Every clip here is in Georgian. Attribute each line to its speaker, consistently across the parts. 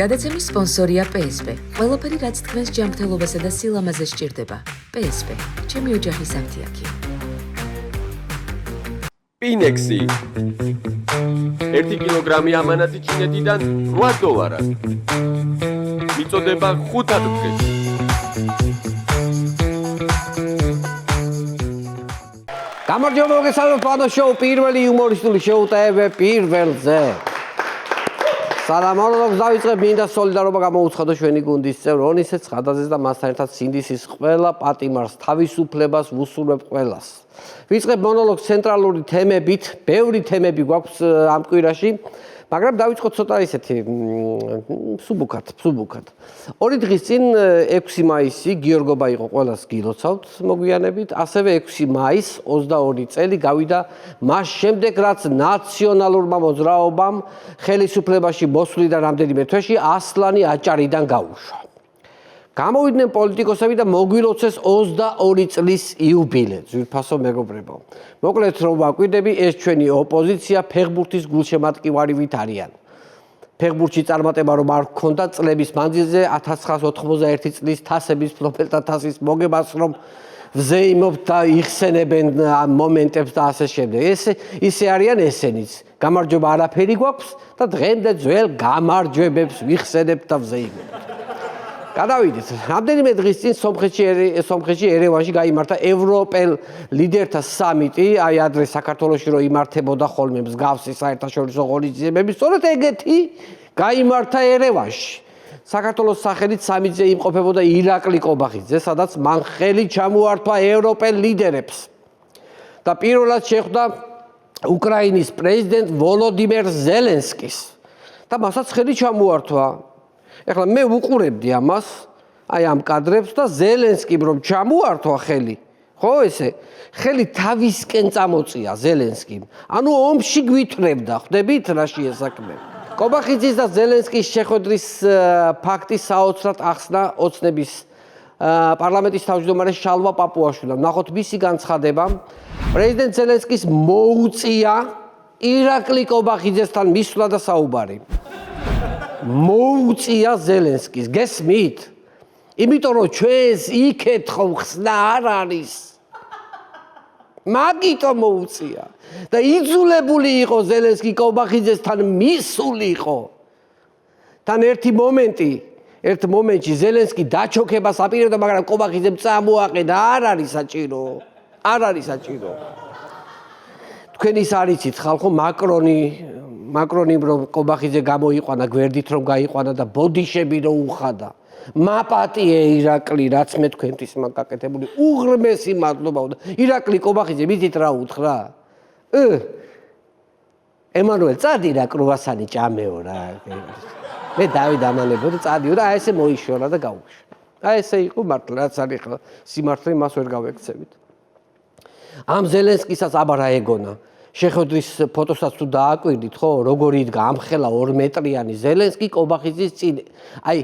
Speaker 1: გადაცემის სპონსორია PSP. ყველაფერი რაც თქვენს ჯანმრთელობასა და სილამაზე სჭირდება. PSP. ჩემი ოჯახის აფთიაქი.
Speaker 2: Pinexi 1 კილოგრამი ამანათი ჩინეთიდან $8. მიწოდება 5 დღეს.
Speaker 3: გამარჯობა მოგესალმებით პანო შოუ პირველი იუმორისტული შოუ ტევ პირველზე. სალამონოლოგს დავიწყებ, მინდა სოლიდარობა გამოუცხადო ჩვენი გუნდის წევრ ონისე ცხადაძეს და მასთან ერთად სინდისის ყველა პატიმარს, თავისუფლებას ვუსურვებ ყველას. ვიწყებ მონოლოგს ცენტრალური თემებით, ბევრი თემები გვაქვს ამ კვირაში, მაგრამ დავიწყოთ ცოტა ისეთი სუბუქად. 2 დღის წინ 6 მაისი გიორგობა იყო ყველას გილოცავთ მოგვიანებით, ასევე 6 მაისს 22 წელი გავიდა მას შემდეგ რაც ნაციონალურმა მოძრაობამ ხელისუფლებაში მოსვლიდან რამდენიმე თვეში ასლანი აჭარიდან გაუშვა. გამოვიდნენ პოლიტიკოსები და მოგვილოცეს 22 წლის იუბილე, ძვირფასო მეგობრებო. მოკლედ რომ ვაკვირდები, ეს ჩვენი ოპოზიცია ფეხბურთის გულშემატკივარივით არიან. ფეხბურთში წარმატება რომ არ ჰქონდა წლების მანძილზე 1991 წლის თასების ფლობელთა თასის მოგებას რომ ვზეიმობთ და იხსენებენ მომენტებს და ასე შემდეგ. ისე არიან ესენიც. გამარჯობა არაფერი გვაქვს და დღემდე ძველ გამარჯვებებს ვიხსენებთ და ვზეიმობთ. გადავიდეთ. რამდენიმე დღის წინ სომხეთში ერევანში გაიმართა ევროპელ ლიდერთა სამიტი, აი ადრე საქართველოში რო იმართებოდა ხოლმე მსგავსი საერთაშორისო ღონისძიებები, სწორედ ეგეთი გაიმართა ერევანში. საქართველოს სახელით სამიტზე იმყოფებოდა ირაკლი კობახიძე, სადაც მან ხელი ჩამოართვა ევროპელ ლიდერებს. და პირველად შეხვდა უკრაინის პრეზიდენტ ვოლოდიმერ ზელენსკის. და მასაც ხელი ჩამოართვა. ეხლა მე ვუყურებდი ამას, აი ამ კადრებს და ზელენსკიმ რომ ჩამოართვა ხელი, ხო ესე, ხელი თავისკენ წამოწია ზელენსკიმ. ანუ ომში გვითხრებდა, ხვდებით რა შეესაქმე. კობახიძის და ზელენსკის შეხვედრის ფაქტი საოცრად ახსნა ოცნების პარლამენტის თავმჯდომარე შალვა პაპუაშვილმა. ნახოთ მისი განცხადება. პრეზიდენტ ზელენსკის მოუწია ირაკლი კობახიძესთან მისვლა და საუბარი. მოუწია ზელენსკის, გესმით? იმიტომ რომ ჩვენს იქეთ ხომ ხსნა არ არის. მაგიტომ მოუწია. და იძულებული იყო ზელენსკი კობახიძესთან მისულიყო. თან ერთ მომენტში ზელენსკი დაჩოქებას აპირებდა, მაგრამ კობახიძემ წამოაყენა, არ არის საჭირო. თქვენ ის არიცით ხალხო, მაკრონი რომ კობახიძე გამოიყვანა, გვერდით რომ გაიყვანა და ბოდიშები რომ უხადა. მაპატიე ირაკლი, რაც მე თქვენთვის მაგაკეთებული, უღრმესი მადლობა. ირაკლი კობახიძე მითით რა უთხრა? ემანუელ წადი რა კრუასანი ჭამეო რა. მე დავით ამანებო და წადიო და აი ესე მოიშორა და გაუშვა. აი ესე იყო მართლა, რაც არის ხა სიმართლე მას ვერ გავექცევით. ამ ზელენსკისაც აბა რა ეგონა. შეხვედრის ფოტოსაც თუ დააკვირდით, ხო, როგორ იდგა ამხელა 2 მეტრიანი ზელენსკი კობახიძის წინ. აი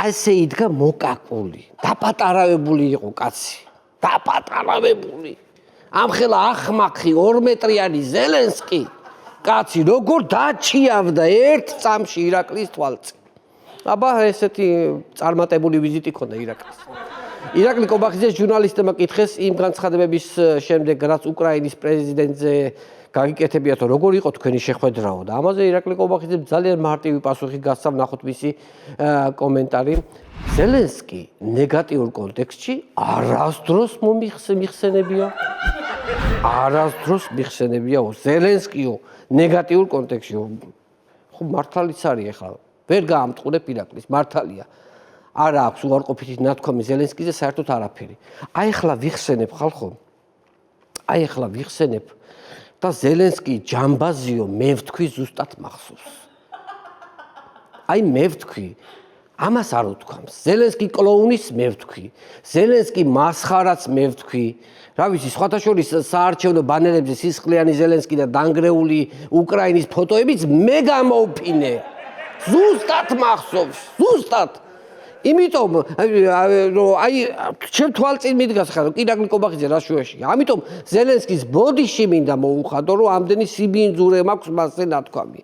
Speaker 3: ასე იდგა მოკაკული, დაპატარავებული იყო კაცი. დაპატარავებული. ამხელა ახმახი 2 მეტრიანი ზელენსკი კაცი როგორ დაჩიავდა ერთ წამში ირაკლის თვალწინ. აბა ესეთი წარმატებული ვიზიტი ქონდა ირაკლის. ირაკლი კობახიძეს ჟურნალისტებმა კითხეს იმ განცხადებების შემდეგ, რაც უკრაინის პრეზიდენტზე გაგიკეთებიათ, როგორ იყო თქვენი შეხვედრაო და ამაზე ირაკლი კობახიძემ ძალიან მარტივი პასუხი გასცა, ნახოთ მისი კომენტარი. ზელენსკი ნეგატიურ კონტექსტში არასდროს მიხსენებია. ზელენსკიო ნეგატიურ კონტექსტში. ხო მართალიც არის ახლა. ვერ გაამტყურებ ირაკლის, მართალია. არა აქვს უარყოფითი ნათქვამი ზელენსკიზე საერთოდ არაფერი. აი ახლა ვიხსენებ ხალხო. და ზელენსკი ჯამბაზიო მე ვთქვი ზუსტად მახსოვს. აი მე ვთქვი, ამას არ უთქვამს. ზელენსკი კლოუნის მე ვთქვი. ზელენსკი მასხარაც მე ვთქვი. რა ვიცი, სხვათა შორის საარჩევნო ბანერებზე სისხლიანი ზელენსკი და დანგრეული უკრაინის ფოტოებიც მე გამოვფინე. ზუსტად მახსოვს, ზუსტად. იმიტომ აი ჩემ თვალწინ მიდგას ხარ ირაკლი კობახიძე რაშუაში. ამიტომ ზელენსკის ბოდიში მინდა მოუხადო რომ ამდენი სიბინძურე მაქვს მასზე ნათქვამი.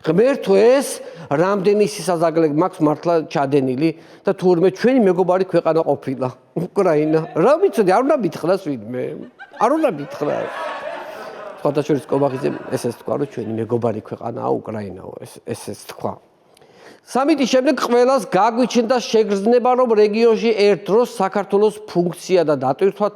Speaker 3: ღმერთო ეს რამდენი სისაზაკლე მაქვს მართლა ჩადენილი და თურმე ჩვენი მეგობარი ქვეყანა ყოფილა უკრაინა. რა ვიცოდი არ უნდა მითხრას ვინმე. არ უნდა მითხრას. სხვადასხვა კობახიძე ესეც თქვა რომ ჩვენი მეგობარი ქვეყანაა უკრაინაო ესეც თქვა. სამიტის შემდეგ ყველას გაგვიჩნდა შეგრძნება რომ რეგიონში ერთ დროს საქართველოს ფუნქცია და დატვირთვა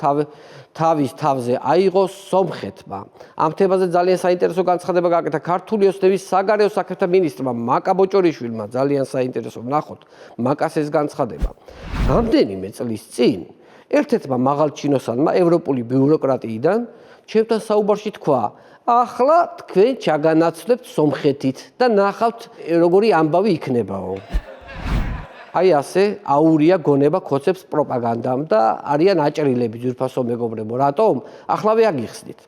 Speaker 3: თავის თავზე აიღოს სომხეთმა. ამ თემაზე ძალიან საინტერესო განცხადება გააკეთა ქართული ოცნების საგარეო საქმეთა მინისტრმა მაკა ბოჭორიშვილმა ძალიან საინტერესო ვნახოთ მაკას ეს განცხადება. რამდენიმე წლის წინ ერთ-ერთმა მაღალჩინოსანმა ევროპული ბიუროკრატიიდან ჩემთან საუბარში თქვა ახლა თქვენ ჩაგანაცვლებთ სომხეთით და ნახავთ როგორი ამბავი იქნებაო. აი ასე აურია გონება ქოცებს პროპაგანდამ და არიან აჭრილები ძვირფასო მეგობრებო. რატომ? ახლავე აგიხსნით.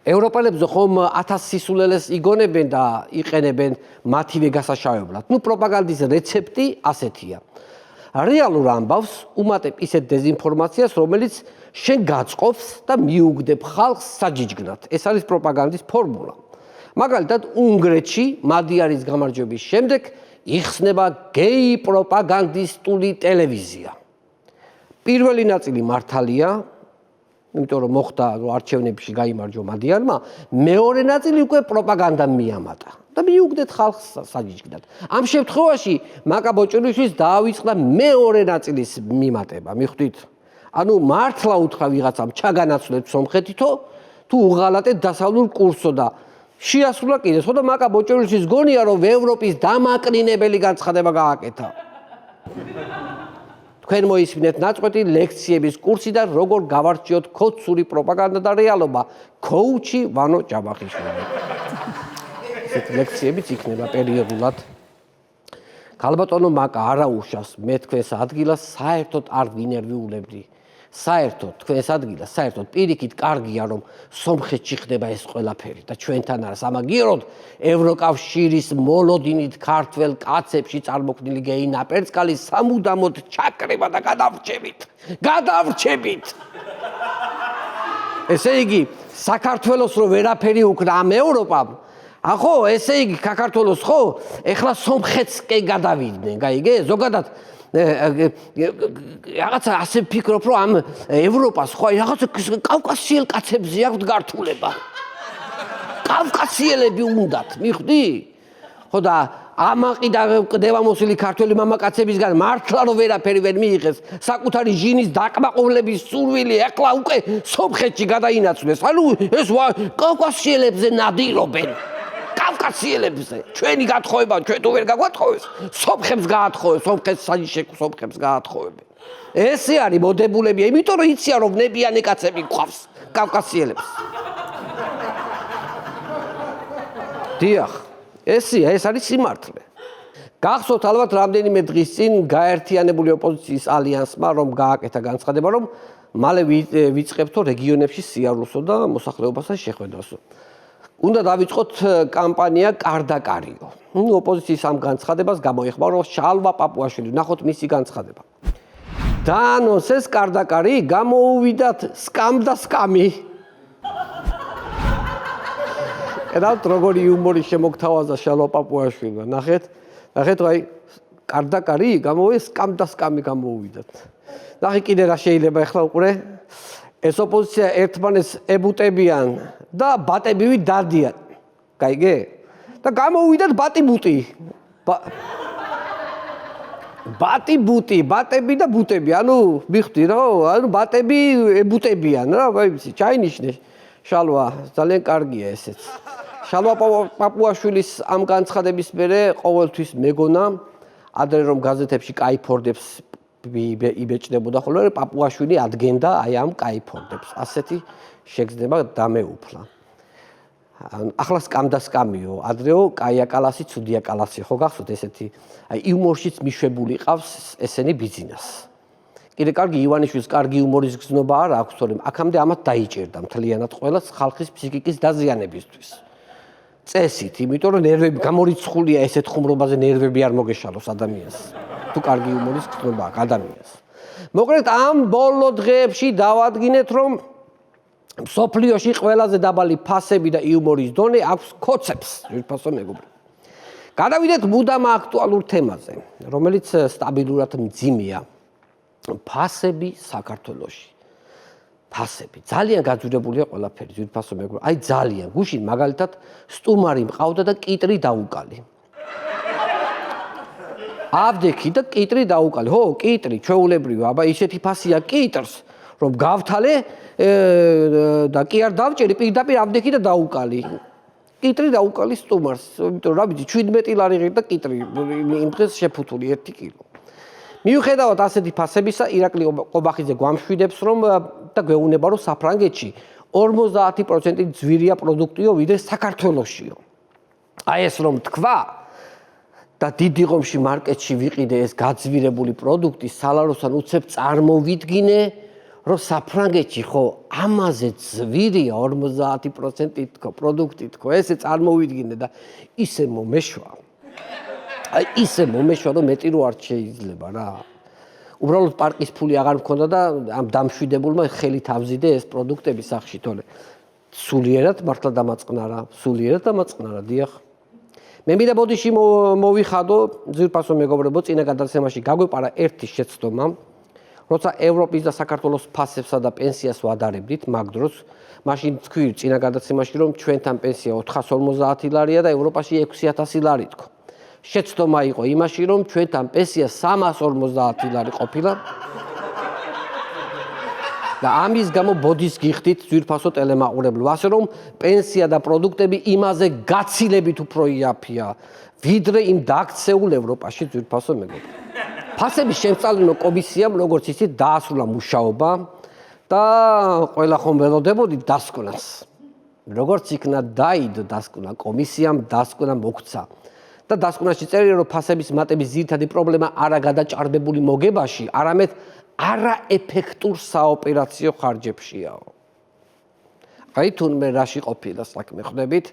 Speaker 3: ევროპელებზე ხომ 1000 სისულელეს იგონებენ და იყენებენ მათივე გასაშავებლად. ნუ პროპაგანდის რეცეპტი ასეთია. რეალურ ამბავს უმატებ ისეთ დეზინფორმაციას, რომელიც შენ გაწყობს და მიუგდებ ხალხს საჯიჯგნად. ეს არის პროპაგანდის ფორმულა. მაგალითად, უნგრეთში მადიარის გამარჯვების შემდეგ იხსნება გეი პროპაგანდისტული ტელევიზია. პირველი ნაწილი მართალია, იმიტომ რომ მოხდა რომ არჩევნებში გაიმარჯვა მადიარმა, მეორე ნაწილი უკვე პროპაგანდამ მიამატა. და მიუგდეთ ხალხს საჯიჯგნად. ამ შემთხვევაში მაკა ბოჭორიშვილს დაავიწყდა მეორე ნაწილის მიმატება. მიხვდით? ანუ მართლა უთხრა ვიღაცამ ჩაგანაცვლეთ სომხეთითო თუ უღალატეთ დასავლურ კურსო და შეასრულა კიდე. ხო და მაკა ბოჭორიშვილს გონია რომ ევროპის დამაკნინებელი განცხადება გააკეთა. თქვენ მოისმინეთ ნაწყვეტი ლექციების კურსი და როგორ გავარჩიოთ ქოცური პროპაგანდა და რეალობა. ქოუჩი ვანო ჯაბახიშვილი. ლექციებიც იქნება პერიოდულად. ქალბატონო მაკა არაუშავს მე თქვენს ადგილას საერთოდ არ ვინერვიულებდი. საერთოდ თქვენს ადგილას საერთოდ პირიქით კარგია რომ სომხეთში ხდება ეს ყველაფერი და ჩვენთან არა სამაგიეროდ ევროკავშირის მოლოდინით ქართველ კაცებში წარმოქმნილი გეი ნაპერწკალის სამუდამოდ ჩაკრება და გადავრჩებით. ესე იგი საქართველოს რო ვერაფერი უკრა ამ ევროპამ ახო ესე იგი საქართველოს ხო ეხლა სომხეთს კი გადავიდნენ გაიგე ზოგადად რაღაცა ასე ფიქრობ რომ ამ ევროპას ხო რაღაცა კავკასიელ კაცებზე აქვს გართულება კავკასიელები უნდათ მიხვდი ხო და ამაყი და კდევამოსილი ქართველი მამაკაცებისგან მართლა რომ ვერაფერი ვერ მიიღეს საკუთარი ჟინის დაკმაყოფილების სურვილი ეხლა უკვე სომხეთში გადაინაცვლეს ანუ ეს კავკასიელებზე ნადირობენ კავკასიელებზე ჩვენი გათხოვება ჩვენ თუ ვერ გაგვათხოვეს სომხებს გაათხოვეს სომხებს საჯიშეკ სომხებს გაათხოვებენ ესე არის მოდებულებია იმიტომ რომ იციან რომ ნებიანი კაცები გვყავს კავკასიელებს დიახ ესია ეს არის სიმართლე გახსოვთ ალბათ რამდენიმე დღის წინ გაერთიანებული ოპოზიციის ალიანსმა რომ გააკეთა განცხადება რომ მალე ვიწყებთო რეგიონებში სიარულსო და მოსახლეობასთან შეხვედრასო უნდა დავიწყოთ კამპანია კარდაკარიო. ოპოზიციის ამ განცხადებას გამოეხმაურა შალვა პაპუაშვილი. ნახოთ მისი განცხადება. დაანონსეს კარდაკარი, გამოუვიდათ სკამ და სკამი. ედავთ როგორი იუმორი შემოგთავაზა შალვა პაპუაშვილმა. ნახეთ აი კარდაკარი გამოვიდა სკამ და სკამი გამოუვიდათ. ნახე კიდე რა შეიძლება ახლა უყურე ეს ოპოზიცია ერთმანეთს ებუტებიან და ბატებივი დადიან. გაიგე? და გამოუვიდათ ბატი-ბუტი. ბატი-ბუტი, ბატები და ბუტები. ანუ მიხვდი რა, ანუ ბატები ებუტებიან რა, ვიცი, ჩაინიშნე. შალვა, ძალიან კარგია ესეც. შალვა პაპუაშვილის ამ განცხადების მერე ყოველთვის მეგონა ადრე რომ გაზეთებში კაიფორდებს იბეჭდებოდა ხოლმე პაპუაშვილი ადგენდა აი ამ კაიფორდებს. ასეთი შეგრძნება დამეუფლა. ახლა სკამ და სკამიო, ადრეო კაია კალასი, ცუდია კალასი, ხო გახსოვთ ესეთი აი იუმორშიც მიშვებული ყავს ესენი ბიზნეს. კიდე კარგი ივანიშვილს კარგი იუმორის გზნობა არ აქვს, თორემ აქამდე ამათ დაიჭერდა მთლიანად ყველა ხალხის ფსიქიკის დაზიანებისთვის. წესით, იმიტომ რომ ნერვები გამორიცხულია ესეთ ხუმრობაზე ნერვები არ მოგეშალოს ადამიანს. თუ კარგი იუმორის გრძნობა აქვს ადამიანს. მოკლედ ამ ბოლო დღეებში დავადგინეთ, რომ მსოფლიოში ყველაზე დაბალი ფასები და იუმორის დონე აქვს ქოცებს, ძვირფასო მეგობრებო. გადავიდეთ მუდამ აქტუალურ თემაზე, რომელიც სტაბილურად მძიმეა. ფასები საქართველოში. ფასები. ძალიან გაძვირებულია ყველაფერი, ძვირფასო მეგობრებო. აი ძალიან. გუშინ მაგალითად სტუმარი მყავდა და კიტრი დაუკალი. აბდექი და კიტრი დაუკალი. ხო, კიტრი, ჩვეულებრივი, აბა ისეთი ფასია კიტრს, რომ გავთალე და კი არ დავჭერი, პირდაპირ აბდექი და დაუკალი. კიტრი დაუკალი სტუმარს, იმიტომ რა ვიცი, 17 ლარი ღირდა კიტრი, იმ დღეს შეფუთული 1 კილო. მიუხედავად ასეთი ფასებისა, ირაკლი ყობახიძე გვამშვიდებს, რომ და გვეუბნება, რომ საფრანგეთში 50% ძვირია პროდუქტიო, ვიდრე საქართველოშიო. აი ეს რომ თქვა და დიდი ღომში მარკეტში ვიყიდე ეს გაძვირებული პროდუქტი, სალაროსთან უცებ წარმოვიდგინე, რომ საფრანგეთში ხო ამაზე ძვირია 50% თქო პროდუქტი თქო, ესე წარმოვიდგინე და ისე მომეშვა. აი ისე მომეშვა, რომ მეტი რო არ შეიძლება რა. უბრალოდ პარკის ფული აღარ მქონდა და ამ დამშვიდებულმა ხელით ავზიდე ეს პროდუქტები სახში, თორე სულიერად მართლა დამაწყნარა, სულიერად დამაწყნარა, დიახ. მე მინდა ბოდიში მოვიხადო, ძვირფასო მეგობრებო, წინა გადაცემაში გაგვეპარა ერთი შეცდომა, როცა ევროპის და საქართველოს ფასებსა და პენსიას ვადარებდით მაგ დროს, მაშინ თქვი წინა გადაცემაში, რომ ჩვენთან პენსია 450 ლარია და ევროპაში 6000 ლარი თქო. შეცდომა იყო იმაში, რომ ჩვენთან პენსია 350 ლარი ყოფილა. და ამის გამო ბოდის გიხდით ძვირფასო ტელემაყურებლო, ასე რომ პენსია და პროდუქტები იმაზე გაცილებით უფრო იაფია, ვიდრე იმ დაქცეულ ევროპაში ძვირფასო მეგობრებო. ფასების შემსწავლელო კომისიამ, როგორც იცით, დაასრულა მუშაობა და ყველა ხომ ველოდებოდით დასკვნას. როგორც იქნა დაიდო დასკვნა კომისიამ, დასკვნა მოქცა. და დასკვნაში წერია, რომ ფასების მატების ძირითადი პრობლემა არა გადაჭარბებული მოგებაში, არამედ არაეფექტურ საოპერაციო ხარჯებშიაო. აი თუნდაც რაში ყოფილა საქმე ხვდებით?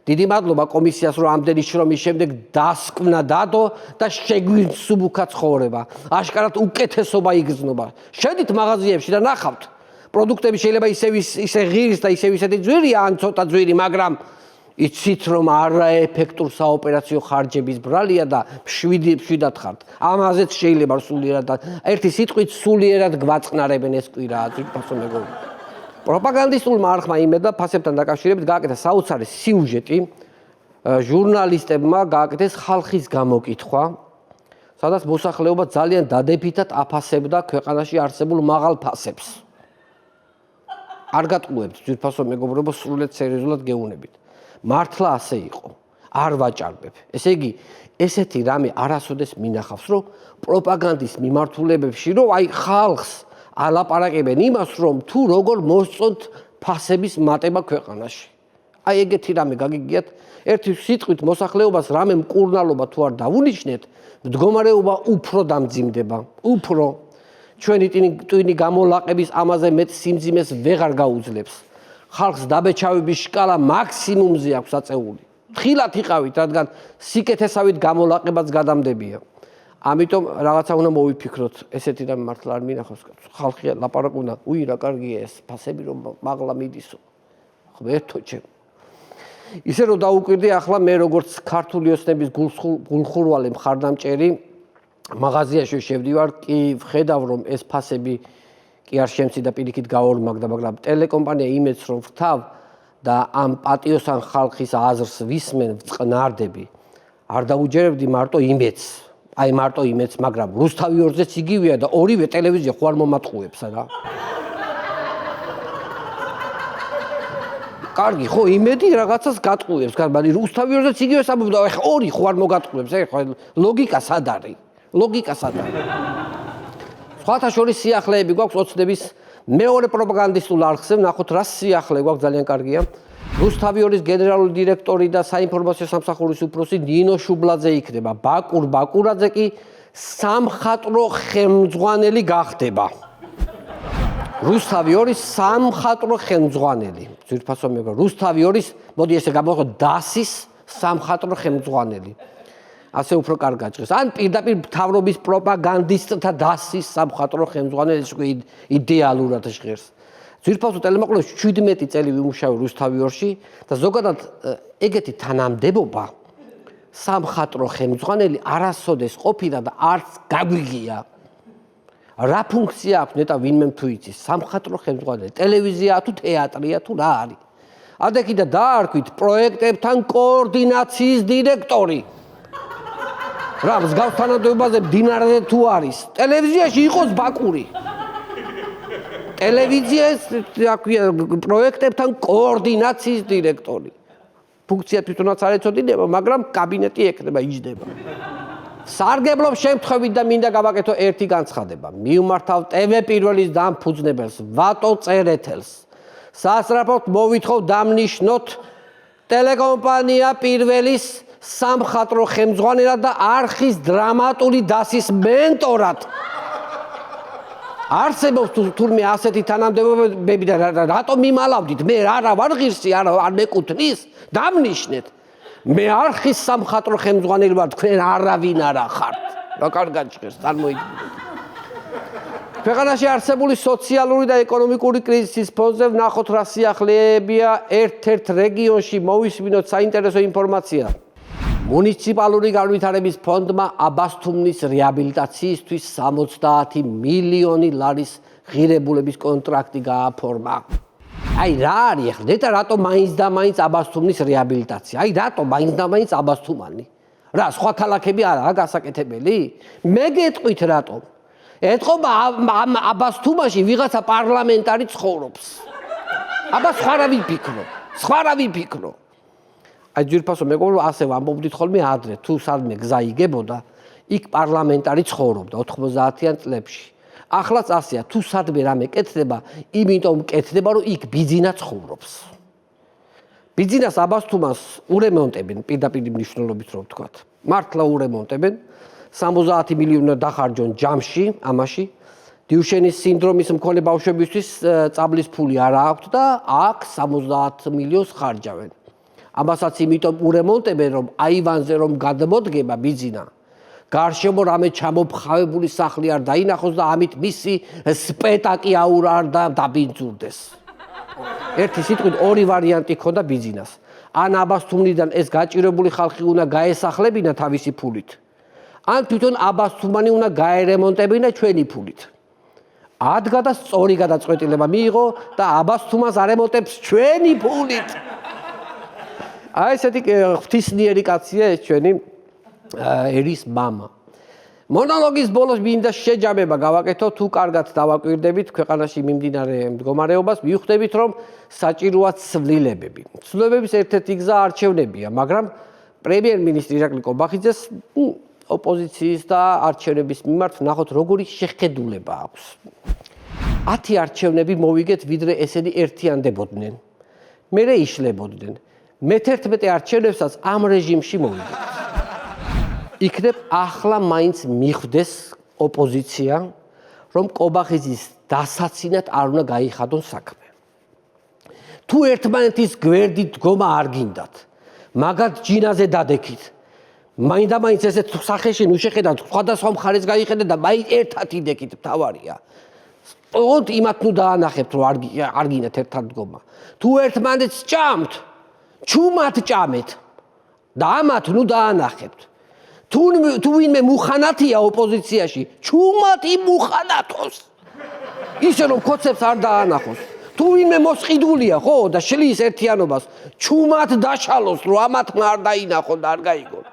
Speaker 3: დიდი მადლობა კომისიას, რომ ამდენი შრომის შემდეგ დასკვნა დადო და შეგვისუბუქა ცხოვრება. აშკარად უკეთესობა იგრძნობა. შედით მაღაზიებში და ნახავთ. პროდუქტები შეიძლება ისე ღირის და ისეთი ძვირია, ან ცოტა ძვირი, მაგრამ იცით რომ არაეფექტურ საოპერაციო ხარჯების ბრალია და მშვიდად ხართ. ამაზეც შეიძლება სულიერად ერთი სიტყვით სულიერად გვაწყნარებენ ეს კვირა, ძვირფასო მეგობრებო. პროპაგანდისტულმა არხმა იმედა ფასებთან დაკავშირებით გააკეთა საოცარი სიუჟეტი, ჟურნალისტებმა გააკეთეს ხალხის გამოკითხვა, სადაც მოსახლეობა ძალიან დადებითად აფასებდა ქვეყანაში არსებულ მაღალ ფასებს. არ გატყუებთ ძვირფასო მეგობრებო, სრულიად სერიოზულად გეუბნებით. მართლა ასე იყო. არ ვაჭარბებ. ესე იგი, ესეთი რამე არასოდეს მინახავს, რომ პროპაგანდის მიმართულებებში, რომ აი ხალხს ალაპარაკებენ იმას, რომ თუ როგორ მოსწონთ ფასების მატება ქვეყანაში. აი ეგეთი რამე გაგიგიათ, ერთი სიტყვით მოსახლეობას რამე მკურნალობა თუ არ დავუნიშნეთ, მდგომარეობა უფრო დამძიმდება, უფრო ჩვენი ტვინი გამოლაყების ამაზე მეტ სიმძიმეს ვეღარ გაუძლებს. ხალხს დაბეჭავების სკალა მაქსიმუმზე აქვს აწეული. თხილად იყავით, რადგან სიკეთესავით გამოლაყებაც გადამდებია. ამიტომ რაღაცა უნდა მოვიფიქროთ, ესეთი რამე მართლა არ მინახავს. ხალხი ლაპარაკობდა, უი რა კარგია ეს ფასები რომ მაღლა მიდისო. ღმერთო ჩემო. ისე რომ დაუკვირდი ახლა მე როგორც ქართული ოცნების გულხურვალი მხარდამჭერი მაღაზიაში შევდივარ, კი ვხედავ რომ ეს ფასები კი არ შემცი და პირიქით გავორმაგდა, მაგრამ ტელეკომპანია იმედს რომ ვრთავ და ამ პატიოსან ხალხის აზრს ვისმენ ვწყნარდები. არ დაუჯერებდი მარტო იმედს, აი მარტო იმედს, მაგრამ რუსთავი ორზეც იგივეა და ორივე ტელევიზია ხო არ მომატყუებს რა. კარგი, ხო იმედი რაღაცას გატყუებს, მაგრამ რუსთავი ორზეც იგივე საბობდა, ეხა ორი ხო არ მოგატყუებს, ეხა ლოგიკა სად არის? ლოგიკა სად არის? სხვათა შორის სიახლეები გვაქვს ოცნების მეორე პროპაგანდისტულ არხზე, ნახოთ რა სიახლე გვაქვს ძალიან კარგია. რუსთავი ორის გენერალური დირექტორი და საინფორმაციო სამსახურის უფროსი ნინო შუბლაძე იქნება. ბაკურაძე კი სამხატვრო ხელმძღვანელი გახდება. რუსთავი ორის სამხატვრო ხელმძღვანელი. ძვირფასო მეგობრებო, რუსთავი ორის, მოდი ესე გამოვხოთ, დასის სამხატვრო ხელმძღვანელი. ასე უფრო კარგად ჭრეს. ან პირდაპირ მთავრობის პროპაგანდისტთა დასის სამხატვრო ხელმძღვანელი იდეალურად ჟღერს. ძვირფასო ტელემოყოლებში 17 წელი ვიმუშავე რუსთავი 2-ში და ზოგადად ეგეთი თანამდებობა სამხატვრო ხელმძღვანელი არასოდეს ყოფილა და არც გაგვიგია. რა ფუნქცია აქვს ნეტა ვინმე თუ იცის სამხატვრო ხელმძღვანელი ტელევიზია თუ თეატრია თუ რა არის. ადექიდა დაარქვით პროექტებთან კოორდინაციის დირექტორი. რა მსგავს თანამდებობაზე მდინარეზე თუ არის ტელევიზიაში იყოს ბაკური. ტელევიზიის პროექტებთან კოორდინაციის დირექტორი. ფუნქცია თვითონაც არ ეწოდინება, მაგრამ კაბინეტი ექნება, იჯდება. სარგებლობ შემთხვევით და მინდა გავაკეთო ერთი განცხადება. მივმართავ TV პირველის დამფუძნებელს, ვატო წერეთელს. სასწრაფოდ მოვითხოვ დამნიშნოთ ტელეკომპანია პირველის სამხატვრო ხელმძღვანელად და არხის დრამატული დასის მენტორად. არსებობს თურმე ასეთი თანამდებობები და რატომ მიმალავდით? მე არა ვარ ღირსი, არა არ მეკუთვნის, დამნიშნეთ. მე არხის სამხატვრო ხელმძღვანელი ვარ, თქვენ არავინ არა ხართ. რა კარგად ჭრეს, წარმოიდგინეთ. ქვეყანაში არსებული სოციალური და ეკონომიკური კრიზისის ფონზე ვნახოთ რა სიახლეებია ერთ-ერთ რეგიონში მოვისმინოთ საინტერესო ინფორმაცია. მუნიციპალური განვითარების ფონდმა აბასთუმნის რეაბილიტაციისთვის 70 მილიონი ლარის ღირებულების კონტრაქტი გააფორმა. აი რა არის ახლა? ნეტა რატომ მაინც და მაინც აბასთუმნის რეაბილიტაცია? აი რატომ მაინც და მაინც აბასთუმანი? რა სხვა ქალაქები არაა გასაკეთებელი? მე გეტყვით რატომ? ეთყობა აბასთუმაში ვიღაცა პარლამენტარი ცხოვრობს. აბა სხვა რა ვიფიქრო? სხვა რა ვიფიქრო? აი ძვირფასო მეგობრო ასე ვამბობდით ხოლმე ადრე თუ სადმე გზა იგებოდა იქ პარლამენტარი ცხოვრობდა 90-იან წლებში. ახლაც ასეა თუ სადმე რამე კეთდება, იმიტომ კეთდება რომ იქ ბიძინა ცხოვრობს. ბიძინას აბასთუმას ურემონტებენ პირდაპირ მნიშვნელობით რომ ვთქვათ. მართლა ურემონტებენ 70 მილიონი დახარჯონ ჯამში, ამაში. დიუშენის სინდრომის მქონე ბავშვებისთვის წაბლის ფული არ აქვთ და აქ 70 მილიონს ხარჯავენ. ამასაც იმიტომ ურემონტებენ რომ აივანზე რომ გადმოდგება ბიძინა. გარშემო რამე ჩამოფხავებული სახლი არ დაინახოს და ამით მისი სპეტაკი აურა არ დაბინძურდეს. ერთი სიტყვით ორი ვარიანტი ქონდა ბიძინას. ან აბასთუმნიდან ეს გაჭირებული ხალხი უნდა გაესახლებინა თავისი ფულით. ან თვითონ აბასთუმანი უნდა გაერემონტებინა ჩვენი ფულით. ადგა და სწორი გადაწყვეტილება მიიღო და აბასთუმას არემონტებს ჩვენი ფულით. აი ესეთი ღვთისმიერი კაცია ეს ჩვენი ერის მამა. მონოლოგის ბოლოს მინდა შეჯამება გავაკეთო თუ კარგად დავაკვირდებით ქვეყანაში მიმდინარე მდგომარეობას, მივხვდებით რომ საჭიროა ცვლილებები. ცვლილებების ერთ-ერთი გზა არჩევნებია, მაგრამ პრემიერ-მინისტრი ირაკლი კობახიძეს ოპოზიციის და არჩევნების მიმართ ნახოთ როგორი შეხედულება აქვს. 10 არჩევნები მოვიგეთ, ვიდრე ესენი ერთიანდებოდნენ. მერე იშლებოდნენ. მე-11 არჩევნებსაც ამ რეჟიმში მოვიგეთ. იქნებ ახლა მაინც მიხვდეს ოპოზიცია, რომ კობახიძის დასაცინად არ უნდა გაიხადონ საქმე. თუ ერთმანეთის გვერდით დგომა არ გინდათ, მაგათ ჯინაზე დადექით. მაინდა-მაინც ესეთ სახეში ნუ შეხედავთ, სხვადასხვა მხარეს გაიხედეთ და მაინც ერთად იდექით, მთავარია. ოღონდ იმათ ნუ დაანახებთ, რომ არ გინდათ ერთად დგომა. თუ ერთმანეთს ჭამთ, ჩუმად ჭამეთ და ამათ ნუ დაანახებთ. თუ ვინმე მუხანათია ოპოზიციაში, ჩუმად იმუხანათოს. ისე რომ ქოცებს არ დაანახოს. თუ ვინმე მოსყიდულია, ხო, და შლის ერთიანობას, ჩუმად დაშალოს, რომ ამათმა არ დაინახონ და არ გაიგონ.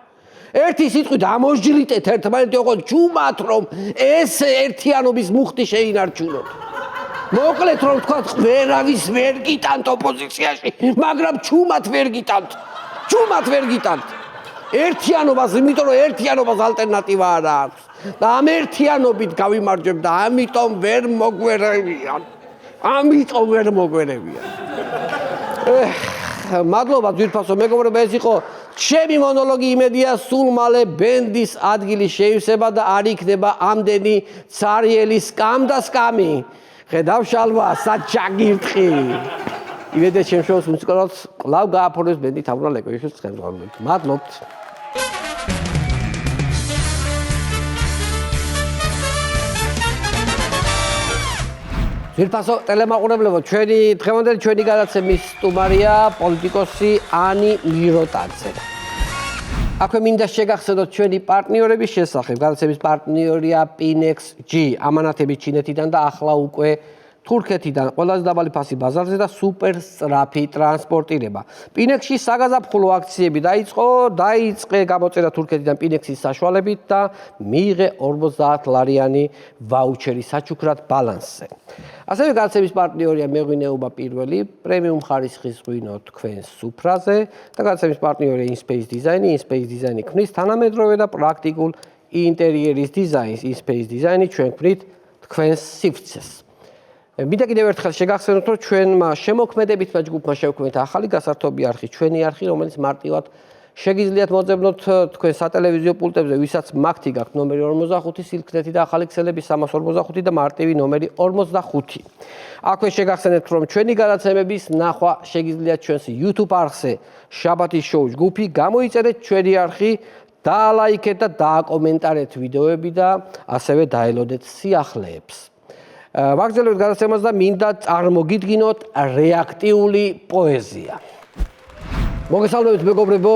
Speaker 3: ერთი სიტყვით ამოჟლიტეთ ერთმანეთი, ოღონდ ჩუმად რომ ეს ერთიანობის მუხტი შეინარჩუნოთ. მოკლედ რომ თქვა, ვერავის ვერ გიტანთ ოპოზიციაში, მაგრამ ჩუმად ვერ გიტანთ. ჩუმად ვერ გიტანთ. ერთიანობას, იმიტომ რომ ერთიანობას ალტერნატივა არ აქვს. და ამ ერთიანობით გავიმარჯვებ და ამიტომ ვერ მოგვერევიან. ამიტომ ვერ მოგვერევიან. მადლობა ძვირფასო მეგობრებო, ეს იყო ჩემი მონოლოგი, იმედია სულ მალე ბენდის ადგილი შეივსება და არ იქნება ამდენი ცარიელი სკამ და სკამი. ხედავ შალვა, საჩაგირთხი. იმედია ჩემ შოუს მუსიკალს კვლავ გააფორმებს ბენდი თავრა ლეკოიშვილის ხელმძღვანელობით. მადლობთ. ძირფასო ტელემაყურებლებო, დღევანდელი ჩვენი გადაცემის სტუმარია პოლიტიკოსი ანი მიროტაძე. აქვე მინდა შეგახსენოთ ჩვენი პარტნიორების შესახებ. გადაცემის პარტნიორია PINEX-G, ამანათები ჩინეთიდან და ახლა უკვე თურქეთიდან, ყველაზე დაბალი ფასი ბაზარზე და სუპერ სწრაფი ტრანსპორტირება. PINEX-ში საგაზაფხულო აქციები დაიწყე გამოწერა თურქეთიდან PINEX-ის საშუალებით და მიიღე 50 ლარიანი ვაუჩერი საჩუქრად ბალანსზე. ასევე გადაცემის პარტნიორია მეღვინეობა პირველი, პრემიუმ ხარისხის ღვინო თქვენს სუფრაზე და გადაცემის პარტნიორია InSpace Design. InSpace Design ქმნის თანამედროვე და პრაქტიკულ ინტერიერის დიზაინს. InSpace Design ჩვენ ქმნით თქვენს სივრცეს. მინდა კიდევ ერთხელ შეგახსენოთ, რომ ჩვენმა შემოქმედებითმა ჯგუფმა შევქმნით ახალი გასართობი არხი, ჩვენი არხი, რომელიც მარტივად შეგიძლიათ მოძებნოთ თქვენ სატელევიზიო პულტებზე, ვისაც მაგთი გაქვთ ნომერი 45, სილქნეთი და ახალი ქსელების 345 და მარტივი ნომერი 45. აქვე შეგახსენებთ, რომ ჩვენი გადაცემების ნახვა შეგიძლიათ ჩვენს YouTube არხზე, შაბათის შოუ ჯგუფი, გამოიწერეთ ჩვენი არხი, დაალაიქეთ და დააკომენტარეთ ვიდეოები და ასევე დაელოდეთ სიახლეებს. ვაგრძელებთ გადაცემას და მინდა წარმოგიდგინოთ რეაქტიული პოეზია. მოგესალმებით მეგობრებო,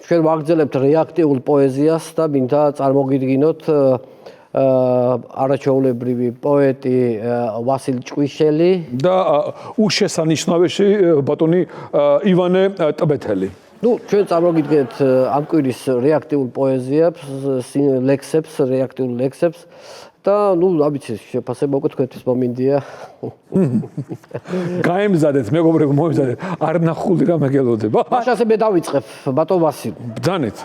Speaker 3: ჩვენ ვაგრძელებთ რეაქტიულ პოეზიას და მინდა წარმოგიდგინოთ არაჩვეულებრივი პოეტი ვასილ ჭკვიშელი
Speaker 4: და უშესანიშნავეში ბატონი ივანე ტბეთელი.
Speaker 3: ჩვენ წარმოგიდგენთ ამ კვირის რეაქტიულ პოეზიებს, ლექსებს, რეაქტიულ ლექსებს და ამიცი შეფასება უკვე თქვენთვის მომინდია.
Speaker 4: გაემზადეთ მეგობრებო, მოემზადეთ. არ ნახული რამე გელოდება.
Speaker 3: მაშასე მე დავიწყებ, ბატონ ვასილ.
Speaker 4: ბძანეთ.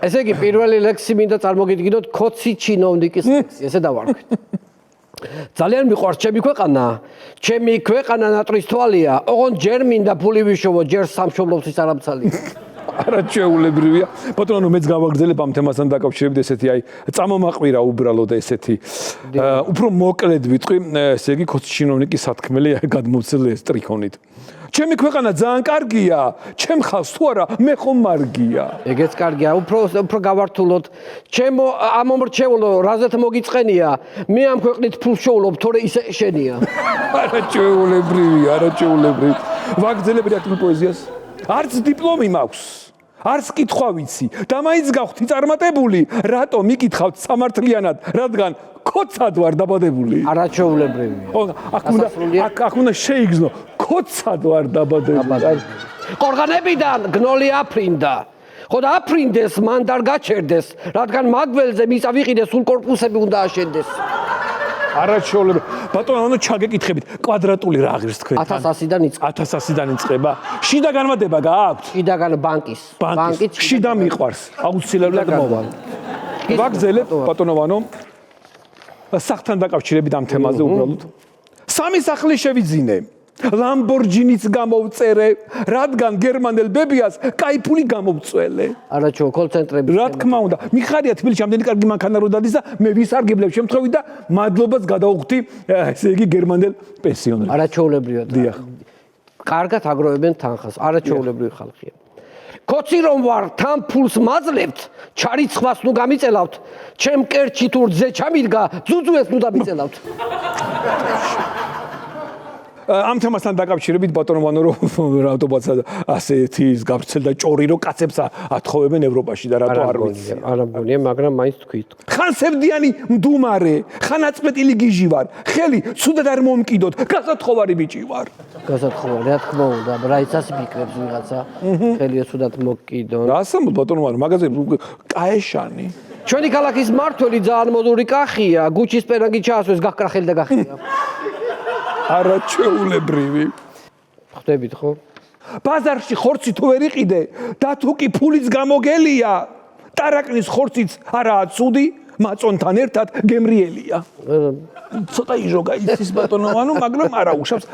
Speaker 3: ესე იგი, პირველი ლექსი მინდა წარმოგიდგინოთ ქოცი ჩინოვნიკის ლექსი, ესე დავარქვით. ძალიან მიყვარს ჩემი ქვეყანა, ჩემი ქვეყანა ნატრის თვალია, ოღონდ ჯერ მინდა ფული ვიშოვო, ჯერ სამშობლოსთვის არამცალია.
Speaker 4: არაჩვეულებრივია. ბატონო, მეც გავაგრძელებ ამ თემასთან დაკავშირებით ესეთი წამომაყვირა უბრალოდ ესეთი უფრო მოკლედ ვიტყვი, ესე იგი ქოცი ჩინოვნიკის სათქმელი გადმოცილე სტრიქონით. ჩემი ქვეყანა ძალიან კარგია, ჩემ ხალხს თუ არა, მე ხომ მარგია.
Speaker 3: ეგეც კარგია, უფრო გავართულოთ. ჩემო ამომრჩეულო, რაზეთ მოგიწყენია, მე ამ ქვეყნით ფულს შოულობ, თორე ისე შენია.
Speaker 4: არაჩვეულებრივი. ვაგრძელებ რეაქტიულ პოეზიას. არც დიპლომი მაქვს, არც კითხვა ვიცი და მაინც გავხდი წარმატებული, რატომ მიკითხავთ სამართლიანად, რადგან ქოცად ვარ დაბადებული.
Speaker 3: არაჩვეულებრივია.
Speaker 4: აქ უნდა შეიგრძნო, ქოცად ვარ დაბადებული.
Speaker 3: ყორღანებიდან გნოლი აფრინდა. ხო და აფრინდეს, მან და არ გაჩერდეს, რადგან მაგველზე მის ავიყიდეს, სულ კორპუსები უნდა აშენდეს.
Speaker 4: არაჩვეულებრივი. ბატონო, ჩაგეკითხებით, კვადრატული რა ღირს თქვენ?
Speaker 3: 1100-დან იწყება.
Speaker 4: 1100-დან იწყება. შიდა განმადება გააქვთ?
Speaker 3: შიდაგან ბანკის.
Speaker 4: შიდა მიყვარს, აუცილებლად მოვალ. ვაგრძელებ, ბატონო ვანო, სახთან დაკავშირებით ამ თემაზე უბრალოდ. სამი სახლი შევიძინე. ლამბორჯინიც გამოვწერე, რადგან გერმანელ ბებიას кайფული გამოვწველე.
Speaker 3: არაჩვეულ კოლცენტრები.
Speaker 4: რა თქმა უნდა, მიხარია თბილისში ამდენი კარგი მანქანა რო დადის და მე ვისარგებლებ შემთხვევით და მადლობას გადავუხდი, ესე იგი გერმანელ პენსიონერებს.
Speaker 3: არაჩვეულებრივია.
Speaker 4: დიახ.
Speaker 3: კარგად აგროვებენ თანხას, არაჩვეულებრივი ხალხია. ქოცი რომ ვარ, თან ფულს მაძლევთ, ჩარიცხვას ნუ გამიწელავთ, ჩემ კერჩი თუ რძე ჩამიდგა, ძუძუეს ნუ დამიწელავთ.
Speaker 4: ამ თემასთან დაკავშირებით ბატონო ვანო რატომაც ასეთი გავრცელდა ჭორი რომ კაცებს ათხოვებენ ევროპაში და რატო არ ვიცი.
Speaker 3: არ მგონია, მაგრამ მაინც თქვით.
Speaker 4: ხან სევდიანი მდუმარე, ხან აწმეტილი გიჟი ვარ, ხელი ცუდად არ მომკიდოთ, გასათხოვარი ბიჭი ვარ.
Speaker 3: გასათხოვარი, რა თქმა უნდა, რაიცას ფიქრებს ვიღაცა, ხელია ცუდად მოკიდონ.
Speaker 4: რა ասამბობ ბატონო ვანო, მაგაზე კაეშანი.
Speaker 3: ჩვენი ქალაქის მართველი ძალიან მოდური კახია, გუჩის პერანგი ჩაასვეს, გახკრა ხელი და გახია.
Speaker 4: არაჩვეულებრივი.
Speaker 3: ხვდებით ხო?
Speaker 4: ბაზარში ხორცი თუ ვერ იყიდე და თუ კი ფულიც გამოგელია, ტარაკნის ხორციც არაა ცუდი, მაწონთან ერთად გემრიელია. ცოტა იჟოგა იცის ბატონო ვანო, მაგრამ არა უშავს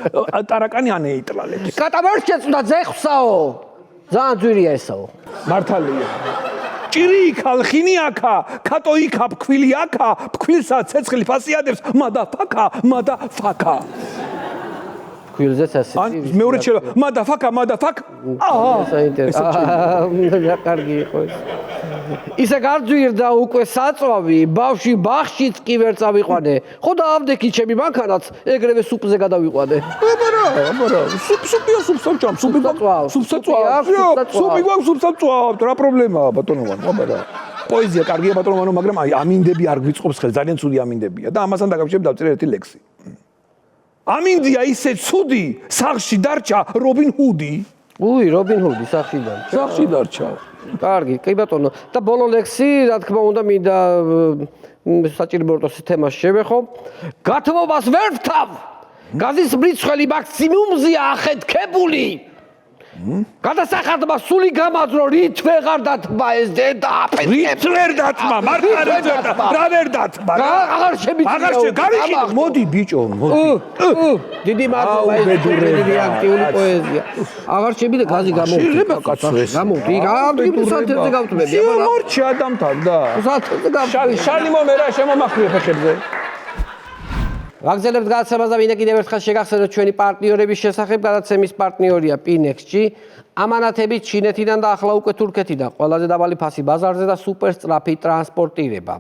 Speaker 4: ტარაკანი ანეიტრალებს.
Speaker 3: კატამარს შეწუნდა ძეხსაო. ძალიან ძვირია ესაო.
Speaker 4: მართალია. ჭირი ხალხინი აქა, კატო იქა, ფქვილი აქა, ფქვილსა ცეცხლი ფასიადებს, მადა ფაკა.
Speaker 3: ფქვილზეც ასე.
Speaker 4: მეორე შევა, მადა ფაკა.
Speaker 3: საინტერესო. კარგი იყო ეს. ისე გარძვირდა უკვე საწვავი, ბავში ბახშიც კი ვერ წავიყვანე. ხო და ამდექი ჩემი მანქანაც ეგრევე სუპზე გადავიყვანე.
Speaker 4: აბარა, სუპია სუპსაწვავ, სუპი გვაქვს სუპსაწვავ, რა პრობლემაა ბატონო, აბარა. პოეზია კარგია ბატონო, მაგრამ აი ამინდები არ გვიწყობს ხელ, ძალიან ცუდი ამინდებია და ამასთან დაკავშირებით დავწერე ერთი ლექსი. ამინდია ისე ცუდი, სახლში დარჩა რობინ ჰუდი.
Speaker 3: რობინ ჰუდი სახლში დარჩა.
Speaker 4: სახლში დარჩა.
Speaker 3: კარგი, კი ბატონო. და ბოლო ლექსი, რა თქმა უნდა, მინდა საჭიროების თემას შევეხო. გათმობას ვერ ვთავ. გაზის მრიცხველი მაქსიმუმზეა ახეთქებული. გადასახადმა სული გამაძრო, რით ვეღარ დათმა ეს დედა აფეთქებს.
Speaker 4: რით ვერ დათმა, მართლა რით ვერ დათმა, რა ვერ დათმა.
Speaker 3: აღარ შემიძლია.
Speaker 4: გარიშე, მოდი ბიჭო, მოდი.
Speaker 3: დიდი მადლობა, დიდი აქტიური პოეზია. აღარ შემიძლია გაზი გამოვთქვი.
Speaker 4: შეიძლება კაცო ეს.
Speaker 3: გამოვთქვი, სათერზე გავთვლები.
Speaker 4: შემორჩა დამთავრ და.
Speaker 3: სათერზე გავთვლები.
Speaker 4: შალი მომერა შემომახვიე ფეხებზე.
Speaker 3: ვაგზელებთ გადაცემას და მინდა კიდევ ერთხელ შეგახსენოთ ჩვენი პარტნიორების შესახებ. გადაცემის პარტნიორია Pinex-ი, ამანათებით ჩინეთიდან და ახლა უკვე თურქეთიდან ყველაზე დაბალი ფასი ბაზარზე და სუპერ სწრაფი ტრანსპორტირება.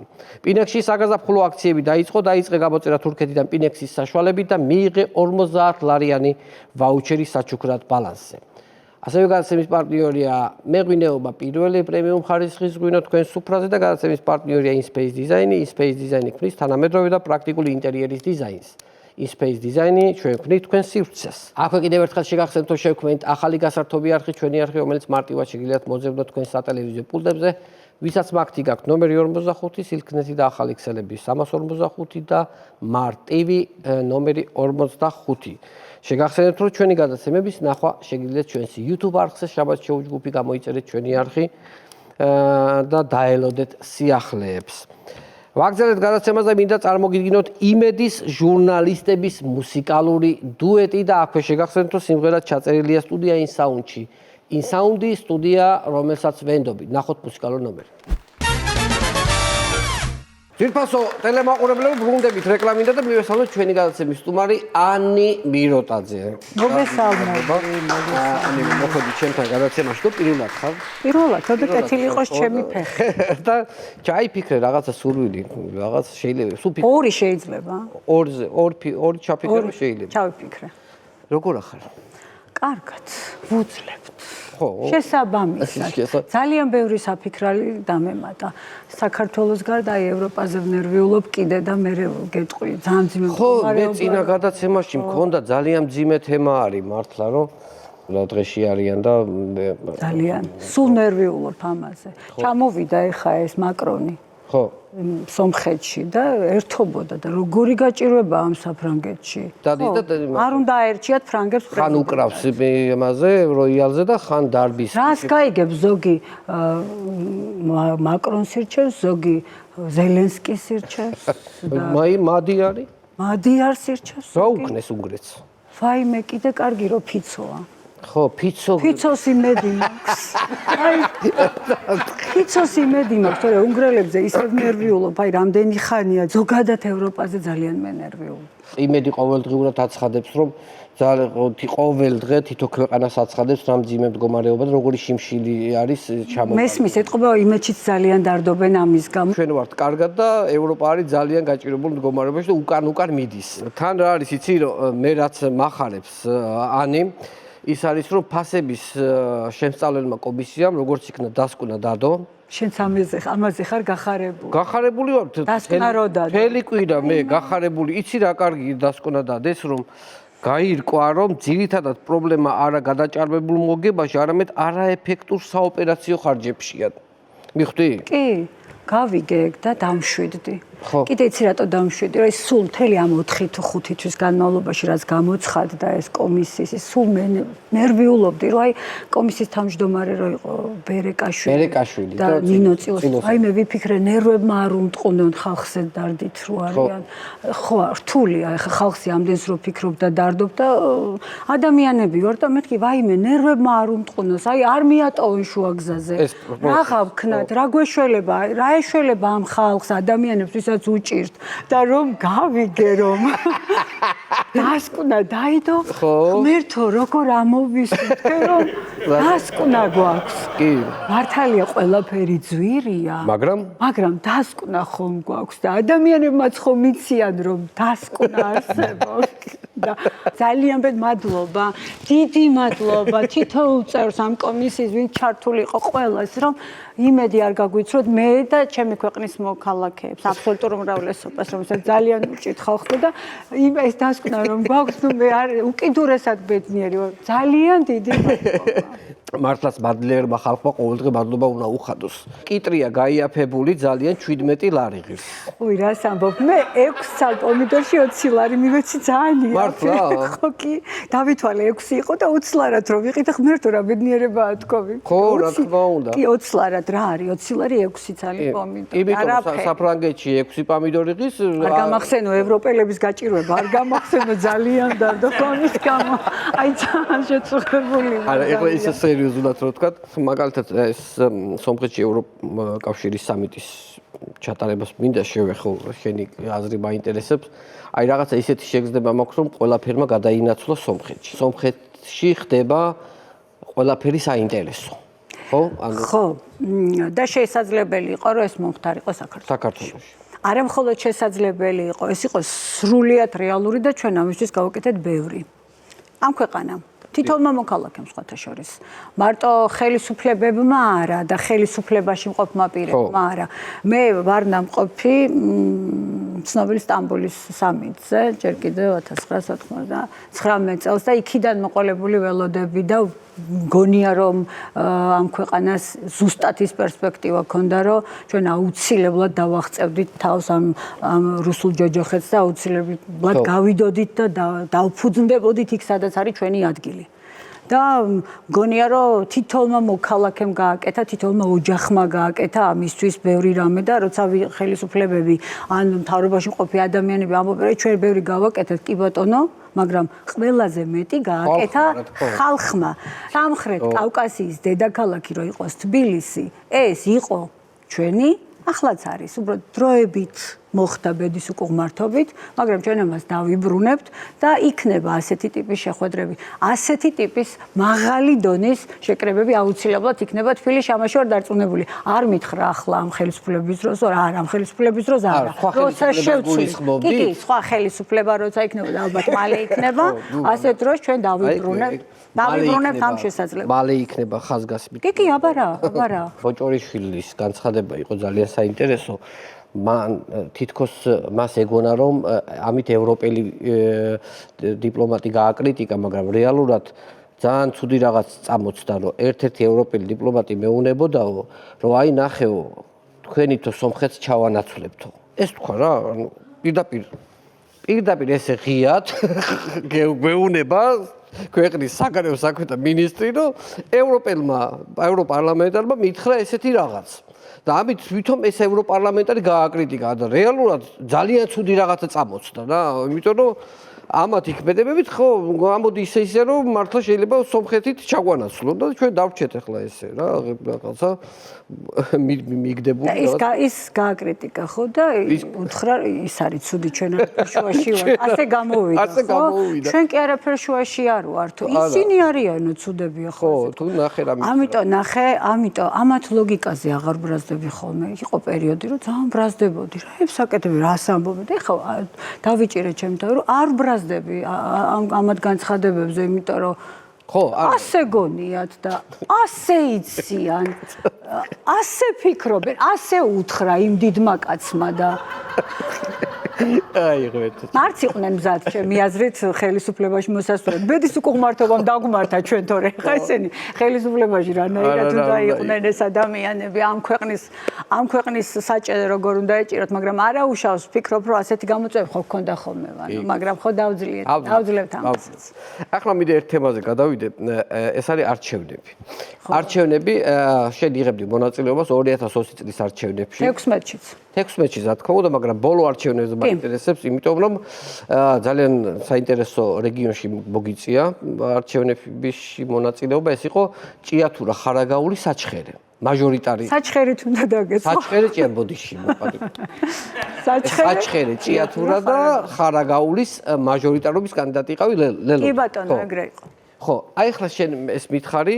Speaker 3: Pinex-ში საგაზაფხულო აქციები დაიწყე გამოწერა თურქეთიდან Pinex-ის საშუალებით და მიიღე 50 ლარიანი ვაუჩერი საჩუქრად ბალანსზე. ასევე გადაცემის პარტნიორია მეღვინეობა პირველი პრემიუმ ხარისხის ღვინო თქვენ სუფრაზე და გადაცემის პარტნიორია InSpace Design-ი. InSpace Design-ი ქმნის თანამედროვე და პრაქტიკული ინტერიერის დიზაინს. InSpace Design-ი ჩვენ ქმნით თქვენ სივრცეს. აქვე კიდევ ერთხელ შეგახსენებთ, რომ შევქმნით ახალი გასართობი არხი, ჩვენი არხი, რომელიც მარტივად შეგიძლიათ მოძებნოთ თქვენ სატელევიზიო პულტებზე, ვისაც მაგთი გაქვთ ნომერი 45, სილქნეთი და ახალი ქსელები 345 და MarTV ნომერი 45. შეგახსენებთ, რომ ჩვენი გადაცემების ნახვა შეგიძლიათ ჩვენს YouTube არხზე, შაბათ შეუჯგუფი გამოიწერეთ ჩვენი არხი და დაელოდეთ სიახლეებს. ვაგზავნეთ გადაცემას და მინდა წარმოგიდგინოთ იმედის ჟურნალისტების მუსიკალური დუეტი და აქვე შეგახსენებთ, რომ სიმღერა ჩაწერილია სტუდია InSound-ში. InSound-ი სტუდია, რომელსაც ვენდობთ. ნახოთ მუსიკალური ნომერი. ძირფასო ტელემაყურებლებო, ბრუნდებით რეკლამინდა და მივესალმოთ ჩვენი გადაცემის სტუმარი ანი მიროტაძე.
Speaker 5: მოგესალმებით.
Speaker 3: ანი, მოხდი ჩემთან გადაცემაში თუ პირველად ხარ?
Speaker 5: პირველად, თორე კეთილი იყოს ჩემი ფეხი.
Speaker 3: და ჩაიფიქრე რაღაცა სურვილი, რაღაც შეიძლება, სულ ფიქრე.
Speaker 5: ორი შეიძლება?
Speaker 3: ორი ჩაფიქრე შეიძლება.
Speaker 5: ჩავიფიქრე.
Speaker 3: როგორ ახარ?
Speaker 5: კარგად, ვუძლებთ.
Speaker 3: ხო.
Speaker 5: შესაბამისად. ძალიან ბევრი საფიქრალი დამემატა. საქართველოს გარდა ევროპაზე ვნერვიულობ კიდე და მე გეტყვი, ძალიან ძიმე
Speaker 3: მდგომარეობა. ხო, მე წინა გადაცემაში მქონდა ძალიან ძიმე თემა არის მართლა, რომ დღეში არიან და
Speaker 5: ძალიან სულ ნერვიულობ ამაზე. ჩამოვიდა ეხა ეს მაკრონი.
Speaker 3: ხო.
Speaker 5: სომხეთში და ერთობოდა და როგორი გაჭირვება ამ საფრანგეთში. არ უნდა აერჩიათ ფრანგებს პრეზიდენტად.
Speaker 3: ხან უკრავს იმაზე როიალზე და ხან დარბის.
Speaker 5: რას გაიგებს ზოგი მაკრონს ირჩევს, ზოგი ზელენსკის ირჩევს და
Speaker 3: მადიარი?
Speaker 5: მადიარს ირჩევს.
Speaker 3: რა უკნეს უნგრეთს?
Speaker 5: ვაიმე, კიდე კარგი რო ფიცოა.
Speaker 3: ხო,
Speaker 5: ფიცოს იმედი მაქვს. აი, ფიცოს იმედი მაქვს, თორე უნგრელებზე ისევ ნერვიულობ, აი, რამდენი ხანია ზოგადად ევროპაზე ძალიან მენერვიულობ.
Speaker 3: იმედი ყოველდღიურად აცხადებს, რომ ყოველ დღე თითო ქვეყანას აცხადებს რამ ძიმე მდგომარეობა და როგორი შიმშილი არის ჩამოყალიბებული.
Speaker 5: მესმის ეთყობა იმედშიც ძალიან დარდობენ ამის გამო.
Speaker 3: ჩვენ ვართ კარგად და ევროპა არის ძალიან გაჭირვებული მდგომარეობაში და უკან მიდის. თან რა არის იცი რომ მე რაც მახარებს ანი ის არის რომ ფასების შემსწავლელმა კომისიამ როგორც იქნა დასკვნა დადო
Speaker 5: შენც ამაზე ხარ გახარებული.
Speaker 3: გახარებული ვარ მთელი კვირა მე გახარებული იცი რა კარგი დასკვნა დადეს რომ გაირკვა რომ ძირითადად პრობლემა არა გადაჭარბებულ მოგებაში არამედ არაეფექტურ საოპერაციო ხარჯებშია მიხვდი?
Speaker 5: კი გავიგე და დამშვიდდი. კიდე იცი რატო დამშვიდი? რომ ის სულ მთელი ამ 4 თუ 5 თვის განმავლობაში რაც გამოცხადდა ეს კომისიის ის სულ მე ნერვიულობდი რომ აი კომისიის თავმჯდომარე რო იყო ბერეკაშვილი და ნინო წილოსი. აი მე ვიფიქრე ნერვებმა არ უმტყუნონ ხალხზე დარდით რო არიან. ხო, რთულია ახლა ხალხი ამდენს რო ფიქრობ და დარდობ და ადამიანები ვარ და მეთქი ვაიმე ნერვებმა არ უმტყუნოს. აი არ მიატოვონ შუა გზაზე. რა ვქნათ, რა გვეშველება, რა ეშველება ამ ხალხს ადამიანებს ვისაც უჭირთ და რომ გავიგე რომ დასკვნა დაიდო ღმერთო როგორ ამოვისვით რომ დასკვნა გვაქვს
Speaker 3: კი
Speaker 5: მართალია ყველაფერი ძვირია
Speaker 3: მაგრამ
Speaker 5: დასკვნა ხომ გვაქვს და ადამიანებმაც ხომ იციან რომ დასკვნა არსებობს და ძალიან მეტ მადლობა დიდი მადლობა თითოეულ წევრს ამ კომისიის ვინ ჩართული იყო ყველას რომ იმედი არ გაგვიცროთ მე და ჩემი ქვეყნის მოქალაქეებს აბსოლუტურ უმრავლესობას რომელსაც ძალიან უჭირთ ხალხი და ეს დასკვნა რომ გვაქვს ნუ მე არ უკიდურესად ბედნიერი ვარ ძალიან დიდი მადლობა
Speaker 3: მართლაც მადლიერმა ხალხმა ყოველდღე მადლობა უნდა უხადოს კიტრია გაიაფებული ძალიან 17 ლარი ღირს
Speaker 5: ой რას ამბობ მე 6 წალ პომიდორში 20 ლარი მივეცი ძალიან
Speaker 3: მართლა
Speaker 5: ხო კი დავითვალე 6 იყო და 20 ლარად რო ვიყიდე ღმერთო რა ბედნიერებაა თქო
Speaker 3: ხო რა თქმა უნდა
Speaker 5: კი 20 ლარად რა არის 20 ლარი 6 წალი პომიდორი
Speaker 3: იმიტომ საფრანგეთში 6 პომიდორი ღირს
Speaker 5: არ გამახსენო ევროპელების გაჭირვება არ გამახსენო ძალიან და ხომის გამო აი ძალიან შეწუხებული
Speaker 3: არა ეხლა ისე სერიოზულად რო ვთქვა მაგალითად ეს სომხეთში ევროკავშირის სამიტის ჩატარებას მინდა შევეხო შენი აზრი მაინტერესებს აი რაღაცა ისეთი შეგრძნება მაქვს რომ ყველაფერმა გადაინაცვლა სომხეთში ხდება ყველაფერი საინტერესო ხო
Speaker 5: ხო და შესაძლებელი იყო რომ ეს მომხდარიყო საქართველოში არა მხოლოდ შესაძლებელი იყო ეს იყო სრულიად რეალური და ჩვენ ამისთვის გავაკეთეთ ბევრი ამ ქვეყანამ თითოეულმა მოქალაქემ სხვათა შორის მარტო ხელისუფლებებმა არა და ხელისუფლებაში მყოფმა პირებმა არა მე ვარ ნამყოფი ცნობილი სტამბოლის სამიტზე ჯერ კიდევ 1999 წელს და იქიდან მოყოლებული ველოდები და გონია რომ ამ ქვეყანას ზუსტად ის პერსპექტივა ქონდა რომ ჩვენ აუცილებლად დავაღწევდით თავს ამ რუსულ ჯოჯოხეთს და აუცილებლად გავიდოდით და დავფუძნდებოდით იქ სადაც არის ჩვენი ადგილი და გონია რომ თითოეულმა მოქალაქემ გააკეთა თითოეულმა ოჯახმა გააკეთა ამისთვის ბევრი რამე და როცა ხელისუფლებები ან მთავრობაში მყოფი ადამიანები ამბობენ რომ ჩვენ ბევრი გავაკეთეთ კი ბატონო მაგრამ ყველაზე მეტი გააკეთა ხალხმა სამხრეთ კავკასიის დედაქალაქი რო იყოს თბილისი ეს იყო ჩვენი ახლაც არის უბრალოდ დროებით მოხდა ბედის უკუღმართობით, მაგრამ ჩვენ ამას დავიბრუნებთ და იქნება ასეთი ტიპის შეხვედრები. ასეთი ტიპის მაღალი დონის შეკრებები აუცილებლად იქნება თბილისში, ამაში ვარ დარწმუნებული. არ მითხრა ახლა ამ ხელისუფლების დროს, არა, ამ ხელისუფლების დროს არა. როცა შევცვლით. კი, სხვა ხელისუფლება როცა იქნება და ალბათ მალე იქნება, ასეთ დროს ჩვენ დავიბრუნებთ. დავიბრუნებთ ამ შესაძლებლობას.
Speaker 3: მალე იქნება ხაზგასმით.
Speaker 5: კი, აბარა.
Speaker 3: ბოჭორიშვილის განცხადება იყო ძალიან საინტერესო. მან თითქოს მას ეგონა რომ ამით ევროპელი დიპლომატი გააკრიტიკა, მაგრამ რეალურად ძალიან ცუდი რაღაც წამოწდა, რომ ერთ-ერთი ევროპელი დიპლომატი მეუნებოდაო, რომ აი ნახეო, თქვენი თო სომხეთს ჩავანაცვლებთო. ეს თქვა რა, ანუ პირდაპირ ესე ღიად გვეუნება ქვეყნის საგარეო საქმეთა მინისტრი, რომ ევროპარლამენტარმა მითხრა ესეთი რაღაც. და ამით თვითონ ეს ევროპარლამენტარი გააკრიტიკა და რეალურად ძალიან ცუდი რაღაცა წამოწდა რა, იმიტომ რომ ამათ იქმედებებით ხო ამოდი ისე რომ მართლა შეიძლება სომხეთით ჩაგვანაცვლონ და ჩვენ დავრჩეთ ახლა ესე რა რაღაცა მიგდებული
Speaker 5: ის გააკრიტიკა ხო და უთხრა ის არის ცუდი ჩვენ შუაში ვარ ასე გამოვიდა ჩვენ კი არაფერ შუაში არ ვართ ისინი არიანო ცუდებია ხო
Speaker 3: თუ ნახე რა
Speaker 5: ამიტომ ამათ ლოგიკაზე აღარ ბრაზდები ხოლმე იყო პერიოდი რომ ძალიან ბრაზდებოდი რა ებსაკეთები რას ამბობდი ხო დავიჭირე ჩემთან რომ არ ამათ განცხადებებზე, იმიტომ რომ
Speaker 3: ხო,
Speaker 5: ასე გონიათ და ასე იციან, ასე ფიქრობენ, ასე უთხრა იმ დიდმა კაცმა და
Speaker 3: აი ღმერთო.
Speaker 5: არც იყვნენ მზად ჩემი აზრით ხელისუფლებაში მოსასვლელად. ბედის უკუღმართობამ დაგვმართა ჩვენ თორე ხა ესენი ხელისუფლებაში რანაირად უნდა იყვნენ ეს ადამიანები ამ ქვეყნის საჭე როგორ უნდა ეჭიროთ, მაგრამ არა უშავს ფიქრობ რომ ასეთი გამოწვევი ხო გქონდა ხოლმე ვანო, მაგრამ ხო დავძლებთ ამასაც.
Speaker 3: ახლა მინდა ერთ თემაზე გადავიდე, ეს არის არჩევნები. არჩევნები შენ იღებდი მონაწილეობას 2020 წლის არჩევნებში. 16-ში რა თქმა უნდა, მაგრამ ბოლო არჩევნებზე მაინტერესებს, იმიტომ რომ ძალიან საინტერესო რეგიონში მოგიწია არჩევნებში მონაწილეობა, ეს იყო ჭიათურა ხარაგაული საჩხერე. მაჟორიტარი
Speaker 5: საჩხერით უნდა დაგეცო.
Speaker 3: საჩხერი ჭიათურაში მოყავდა. საჩხერი ჭიათურა და ხარაგაულის მაჟორიტარობის კანდიდატი იყავი ლელო.
Speaker 5: კი ბატონო, ეგრე იყო.
Speaker 3: ხო, აი ახლა შენ ეს მითხარი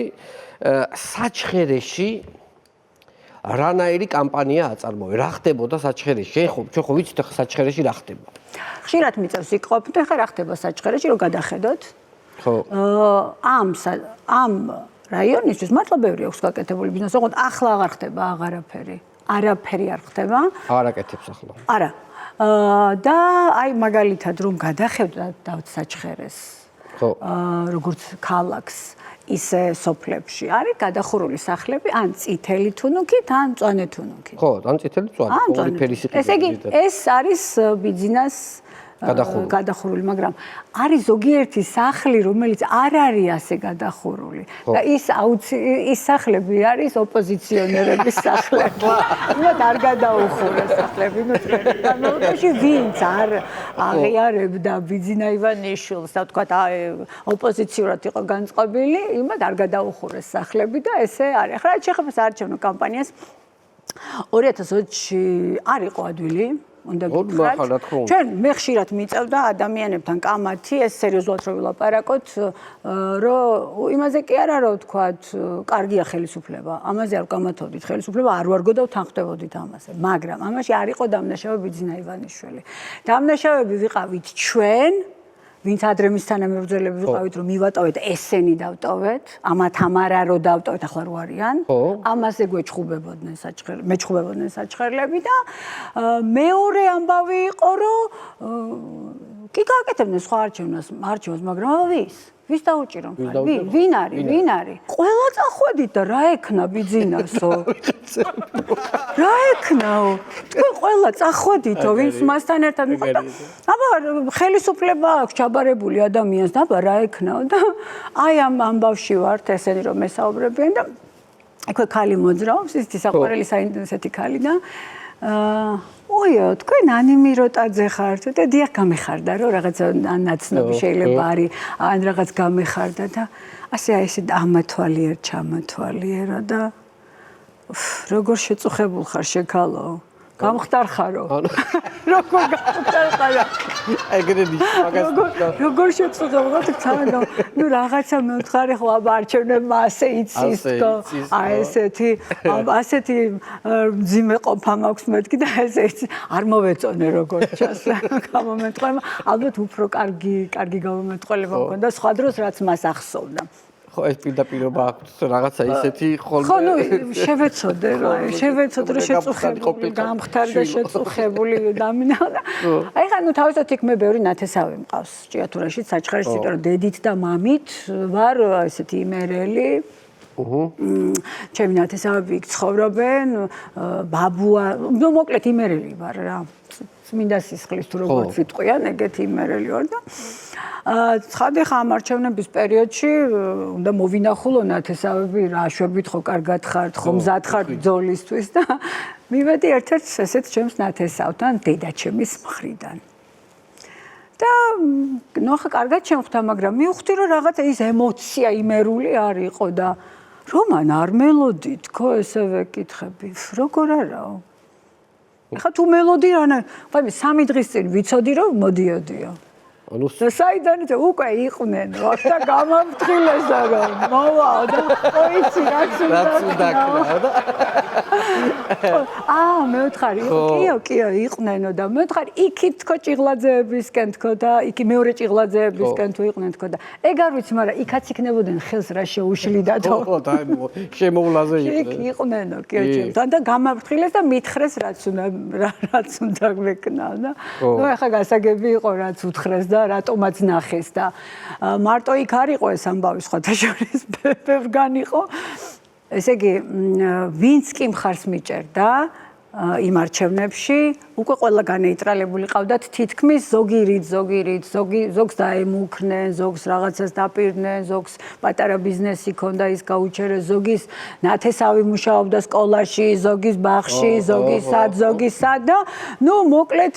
Speaker 3: საჩხერეში რანაირი კამპანია აწარმოე? რა ხდებოდა საჩხერეში? ჩვენ ხო ვიცით ახლა საჩხერეში რა ხდება?
Speaker 5: ხშირად მიწევს იქ ყოფნით, ხა რა ხდება საჩხერეში, რომ გადახედოთ?
Speaker 3: ხო.
Speaker 5: ამ რაიონისთვის მართლა ბევრი აქვს გაკეთებული ბიზნესი, ოღონდ ახლა აღარ ხდება აღარაფერი. არაფერი არ ხდება.
Speaker 3: აღარ აკეთებს ახლა.
Speaker 5: არა. და აი მაგალითად რომ გადახედავთ საჩხერეს.
Speaker 3: ხო.
Speaker 5: როგორც ქალაქს, ისე სოფლებში არის გადახურული სახლები, ან წითელი თუნუქით, ან მწვანე თუნუქით.
Speaker 3: ხო, ან წითელი მწვანე, ორი ფერის იყიდა.
Speaker 5: ესე იგი, ეს არის ბიზნეს გადახურული, მაგრამ არის ზოგიერთი სახლი, რომელიც არ არის ასე გადახურული. და ის სახლები არის ოპოზიციონერების სახლები. მათ არ გადაუხურეს სახლები, ნუ ვინც არ აღიარებდა ბიძინა ივანიშვილს, და თქვა ოპოზიციურად იყო განწყობილი, იმათ არ გადაუხურეს სახლები და ესე არის. ახლა რაც შეეხება საარჩევნო კამპანიას 2020-ში არ იყო ადვილი. უნდა გითხრათ. ჩვენ მე ხშირად მიწევდა ადამიანებთან კამათი, ეს სერიოზულად რო ვილაპარაკოთ, რომ იმაზე კი არა რომ თქვათ, კარგია ხელისუფლება, ამაზე არ ვკამათობდით, ხელისუფლება არ ვარგო და თან ამაზე, მაგრამ ამაში არ იყო დამნაშავე ბიძინა ივანიშვილი. დამნაშავეები ვიყავით ჩვენ, ვინც ადრე მის თანამებრძოლები ვიყავით, რომ მივატოვეთ ესენი დავტოვეთ, ამათ ამარა რო დავტოვეთ, ახლა რო არიან. ამაზე გვეჩხუბებოდნენ საჩხერლები და მეორე ამბავი იყო, რომ კი გააკეთებდნენ სხვა არჩევნას, მაგრამ ვის დაუჭირონ? ვინ არის? ყველა წახვედით და რა ექნა ბიძინასო? რა ექნაო? თქვენ ყველა წახვედითო, ვინც მასთან ერთად მიყავდა. აბა ხელისუფლება აქვს ჩაბარებული ადამიანს და აბა რა ექნაო და აი ამ ამბავში ვართ ესენი რომ მესაუბრებიან და აქვე ქალი მოძრაობს, ის საყვარელი საინტერესო ქალი და ოიო, თქვენ ანიმიროტაძე ხართ და დიახ გამეხარდა რომ რაღაცა ნაცნობი შეიძლება არის, ან რაღაც გამეხარდა და ასე აი ესე ამათვალიერ ჩამათვალიერა და როგორ შეწუხებულ ხარ შეკალო? გამختარხარო. როგორ გამختარხარა?
Speaker 3: ეგრე ნიშნავს.
Speaker 5: როგორ შეწუხებულ ხარ? ნუ რაღაცა მევთხარი ხო აბა არჩევნებმა ასე იცის თქო. აი ასეთი ძიმე ყოფა მაქვს მეთქი და ესე არ მოვეწონე როგორ ჩას გამომეტყველება. ალბათ უფრო კარგი გამომეტყველება მქონდა სხვა დროს რაც მას ახსოვდა.
Speaker 3: ხო ეს პირდაპირობა აქვს რაღაცა ისეთი ხოლმე
Speaker 5: ხო ნუ შევეცოდე რომ შეწუხებული გამختარდა შეწუხებული დამინახა აი ხა ნუ თავისთავად იქ მე ბევრი ნათესავი მყავს ჭიათურაში საჩხერეში იმიტომ რომ დედით და მამით ვარ ესეთი იმერელი ჩემი ნათესავები იქ ცხოვრობენ ბაბუა ნუ მოკლედ იმერელი ვარ რა წმინდა სისხლის თუ როგორც ვიტყვიან ეგეთი იმერელი ვარ და ცხადე ხა ამ არჩევნების პერიოდში უნდა მოვინახულო ნათესავები რა შვებით ხო კარგად ხართ ხო მზად ხართ ბრძოლისთვის და მივედი ერთ-ერთ ესეთ ჩემს ნათესავთან დედაჩემის მხრიდან და ნუ ხა კარგად შემხვდა მაგრამ მივხვდი რომ რაღაცა ის ემოცია იმერული არ იყო და რომან არ მელოდი თქო ესევე კითხები როგორ არაო ხა თუ მელოდი რანა ვაიმე 3 დღის წინ ვიცოდი რომ მოდიოდიო ანუ საიდან უკვე იყვნენ რა და გამამფრთხილეს და მოვაო და ოიცი რაც უნდა და მე ვთხარი კიო იყვნენო და მე ვთხარი იქით თქო ჭიღლაძეებისკენ თქო და იქი მეორე ჭიღლაძეებისკენ თუ იყვნენ თქო და ეგ არ ვიცი მაგრამ იქაც იქნებოდნენ ხელს რა შეუშლიდა და
Speaker 3: ხო და შემოვლაზე
Speaker 5: იყვნენო კიო ჩემთან და გამამფრთხილეს და მითხრეს რაც უნდა გვეკნა და ნუ ახლა გასაგები იყო რაც უთხრეს და რატომაც ნახეს და მარტო იქ არ იყო ეს ამბავი სხვათა შორის ბევრგან იყო ესე იგი ვინც კი მხარს მიჭერდა იმ არჩევნებში უკვე ყველა განეიტრალებული ყავდათ თითქმის ზოგს დაემუქნენ, ზოგს რაღაცას დაპირდნენ, ზოგს პატარა ბიზნესი ჰქონდა ის გაუჩერეს, ზოგის ნათესავი მუშაობდა სკოლაში, ზოგის ბაღში, ზოგის სად და ნუ მოკლედ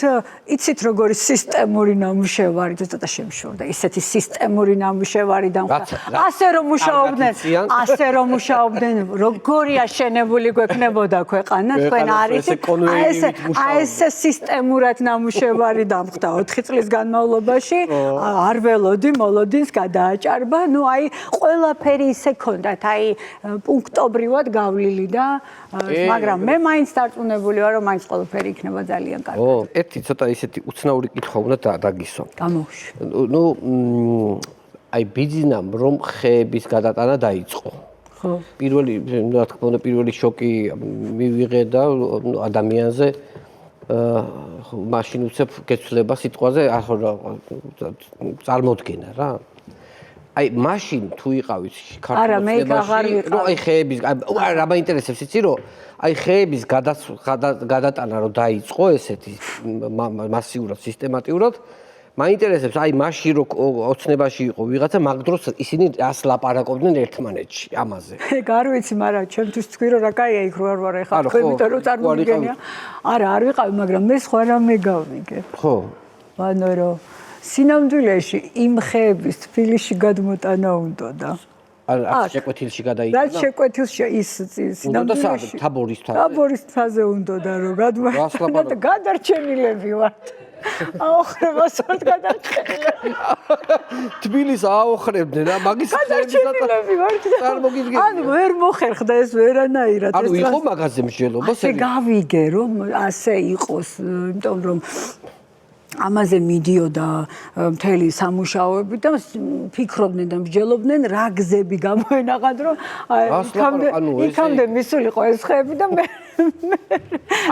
Speaker 5: იცით როგორი სისტემური ნამუშევარი ცოტა შემშორდა ისეთი სისტემური ნამუშევარი დამხა ასე რომ მუშაობდნენ როგორი აშენებული გვექნებოდა ქვეყანა თქვენ არის ეს სისტემურად ნამუშევარი დამხდა 4 წლის განმავლობაში არ ველოდი მოლოდინს გადააჭარბა ნუ აი ყველაფერი ისე ქონდათ აი პუნქტობრივად გავლილი და მაგრამ მე მაინც დარწმუნებული ვარ რომ მაინც ყველაფერი იქნება ძალიან კარგად
Speaker 3: ერთი ცოტა ისეთი უცნაური კითხვა უნდა დაგისვა
Speaker 5: გამოვშვი
Speaker 3: ნუ აი ბიძინამ რომ ხეების გადატანა დაიწყო პირველი რა თქმა უნდა პირველი შოკი მივიღე და ადამიანზე მაშინ უცებ გეცვლება სიტყვაზე ახლა წარმოდგენა რა აი მაშინ თუ იყავით ქართულში რომ აი ხეების რა მაინტერესებს იცი რომ აი ხეების გადატანა რომ დაიწყო ესეთი მასიურად სისტემატიურად მაინტერესებს აი მაშინ რო ოცნებაში იყო ვიღაცა მაგ დროს ისინი რას ლაპარაკობდნენ ერთმანეთში ამაზე
Speaker 5: ეგ არ ვიცი მაგრამ ჩემთვის თქვი რომ რა კაია იქ რო არ ვარ ეხლა თქვენ იმიტომ რომ წარმოგიდგენია არა არ ვიყავი მაგრამ მე სხვა რამე გავიგე
Speaker 3: ხო
Speaker 5: ანუ რომ სინამდვილეში იმ ხეების თბილისში გადმოტანა უნდა და
Speaker 3: არ შეკვეთილში გადაიწყო
Speaker 5: რა შეკვეთილში ის სინამდვილეში თაბორის თაზე უნდა და რომ გადმოტანა და გადარჩენილები ვართ აოხრებას ვართ გადარჩენილები
Speaker 3: თბილის აოხრებდნენ რა მაგის
Speaker 5: გადარჩენილები ვართ
Speaker 3: წარმოგიდგენია
Speaker 5: ანუ ვერ მოხერხდა ეს ვერანაირად
Speaker 3: ანუ იყო მაგაზე მსჯელობა
Speaker 5: ასე გავიგე რომ ასე იყოს იმიტომ რომ ამაზე მიდიოდა მთელი სამუშაოები და ფიქრობდნენ და მსჯელობდნენ რა გზები გამოენაღად რომ იქამდე მისულიყო ეს ხეები და მე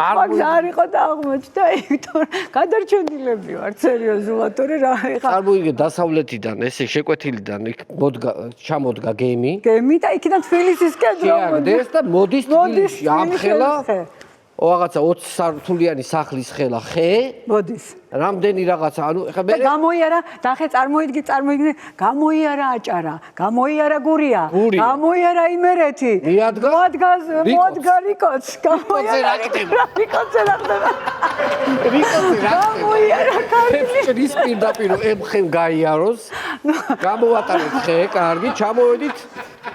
Speaker 5: არ იყო და აღმოჩნდა იმიტომ გადარჩენილები ვართ სერიოზულად თორე რა ეხა
Speaker 3: წარმოგიგე დასავლეთიდან ესე შეკვეთილიდან იქ ჩამოდგა გემი
Speaker 5: და იქიდან თბილისისკენ
Speaker 3: შეაგდეს და მოდის თბილისში ამხელა რაღაცა 20 სართულიანი სახლის ხელა ხე
Speaker 5: მოდის
Speaker 3: რამდენი რაღაცა ანუ ეხა მე
Speaker 5: გამოიარა და ხე წარმოიდგინე გამოიარა აჭარა გამოიარა გურია გამოიარა იმერეთი მოადგა რიკოც გამოიარა რიკოც გამოიარა
Speaker 3: კარგი ის პირდაპირ ემხემ გაიაროს გამოვატარეთ ხე კარგი ჩამოვედით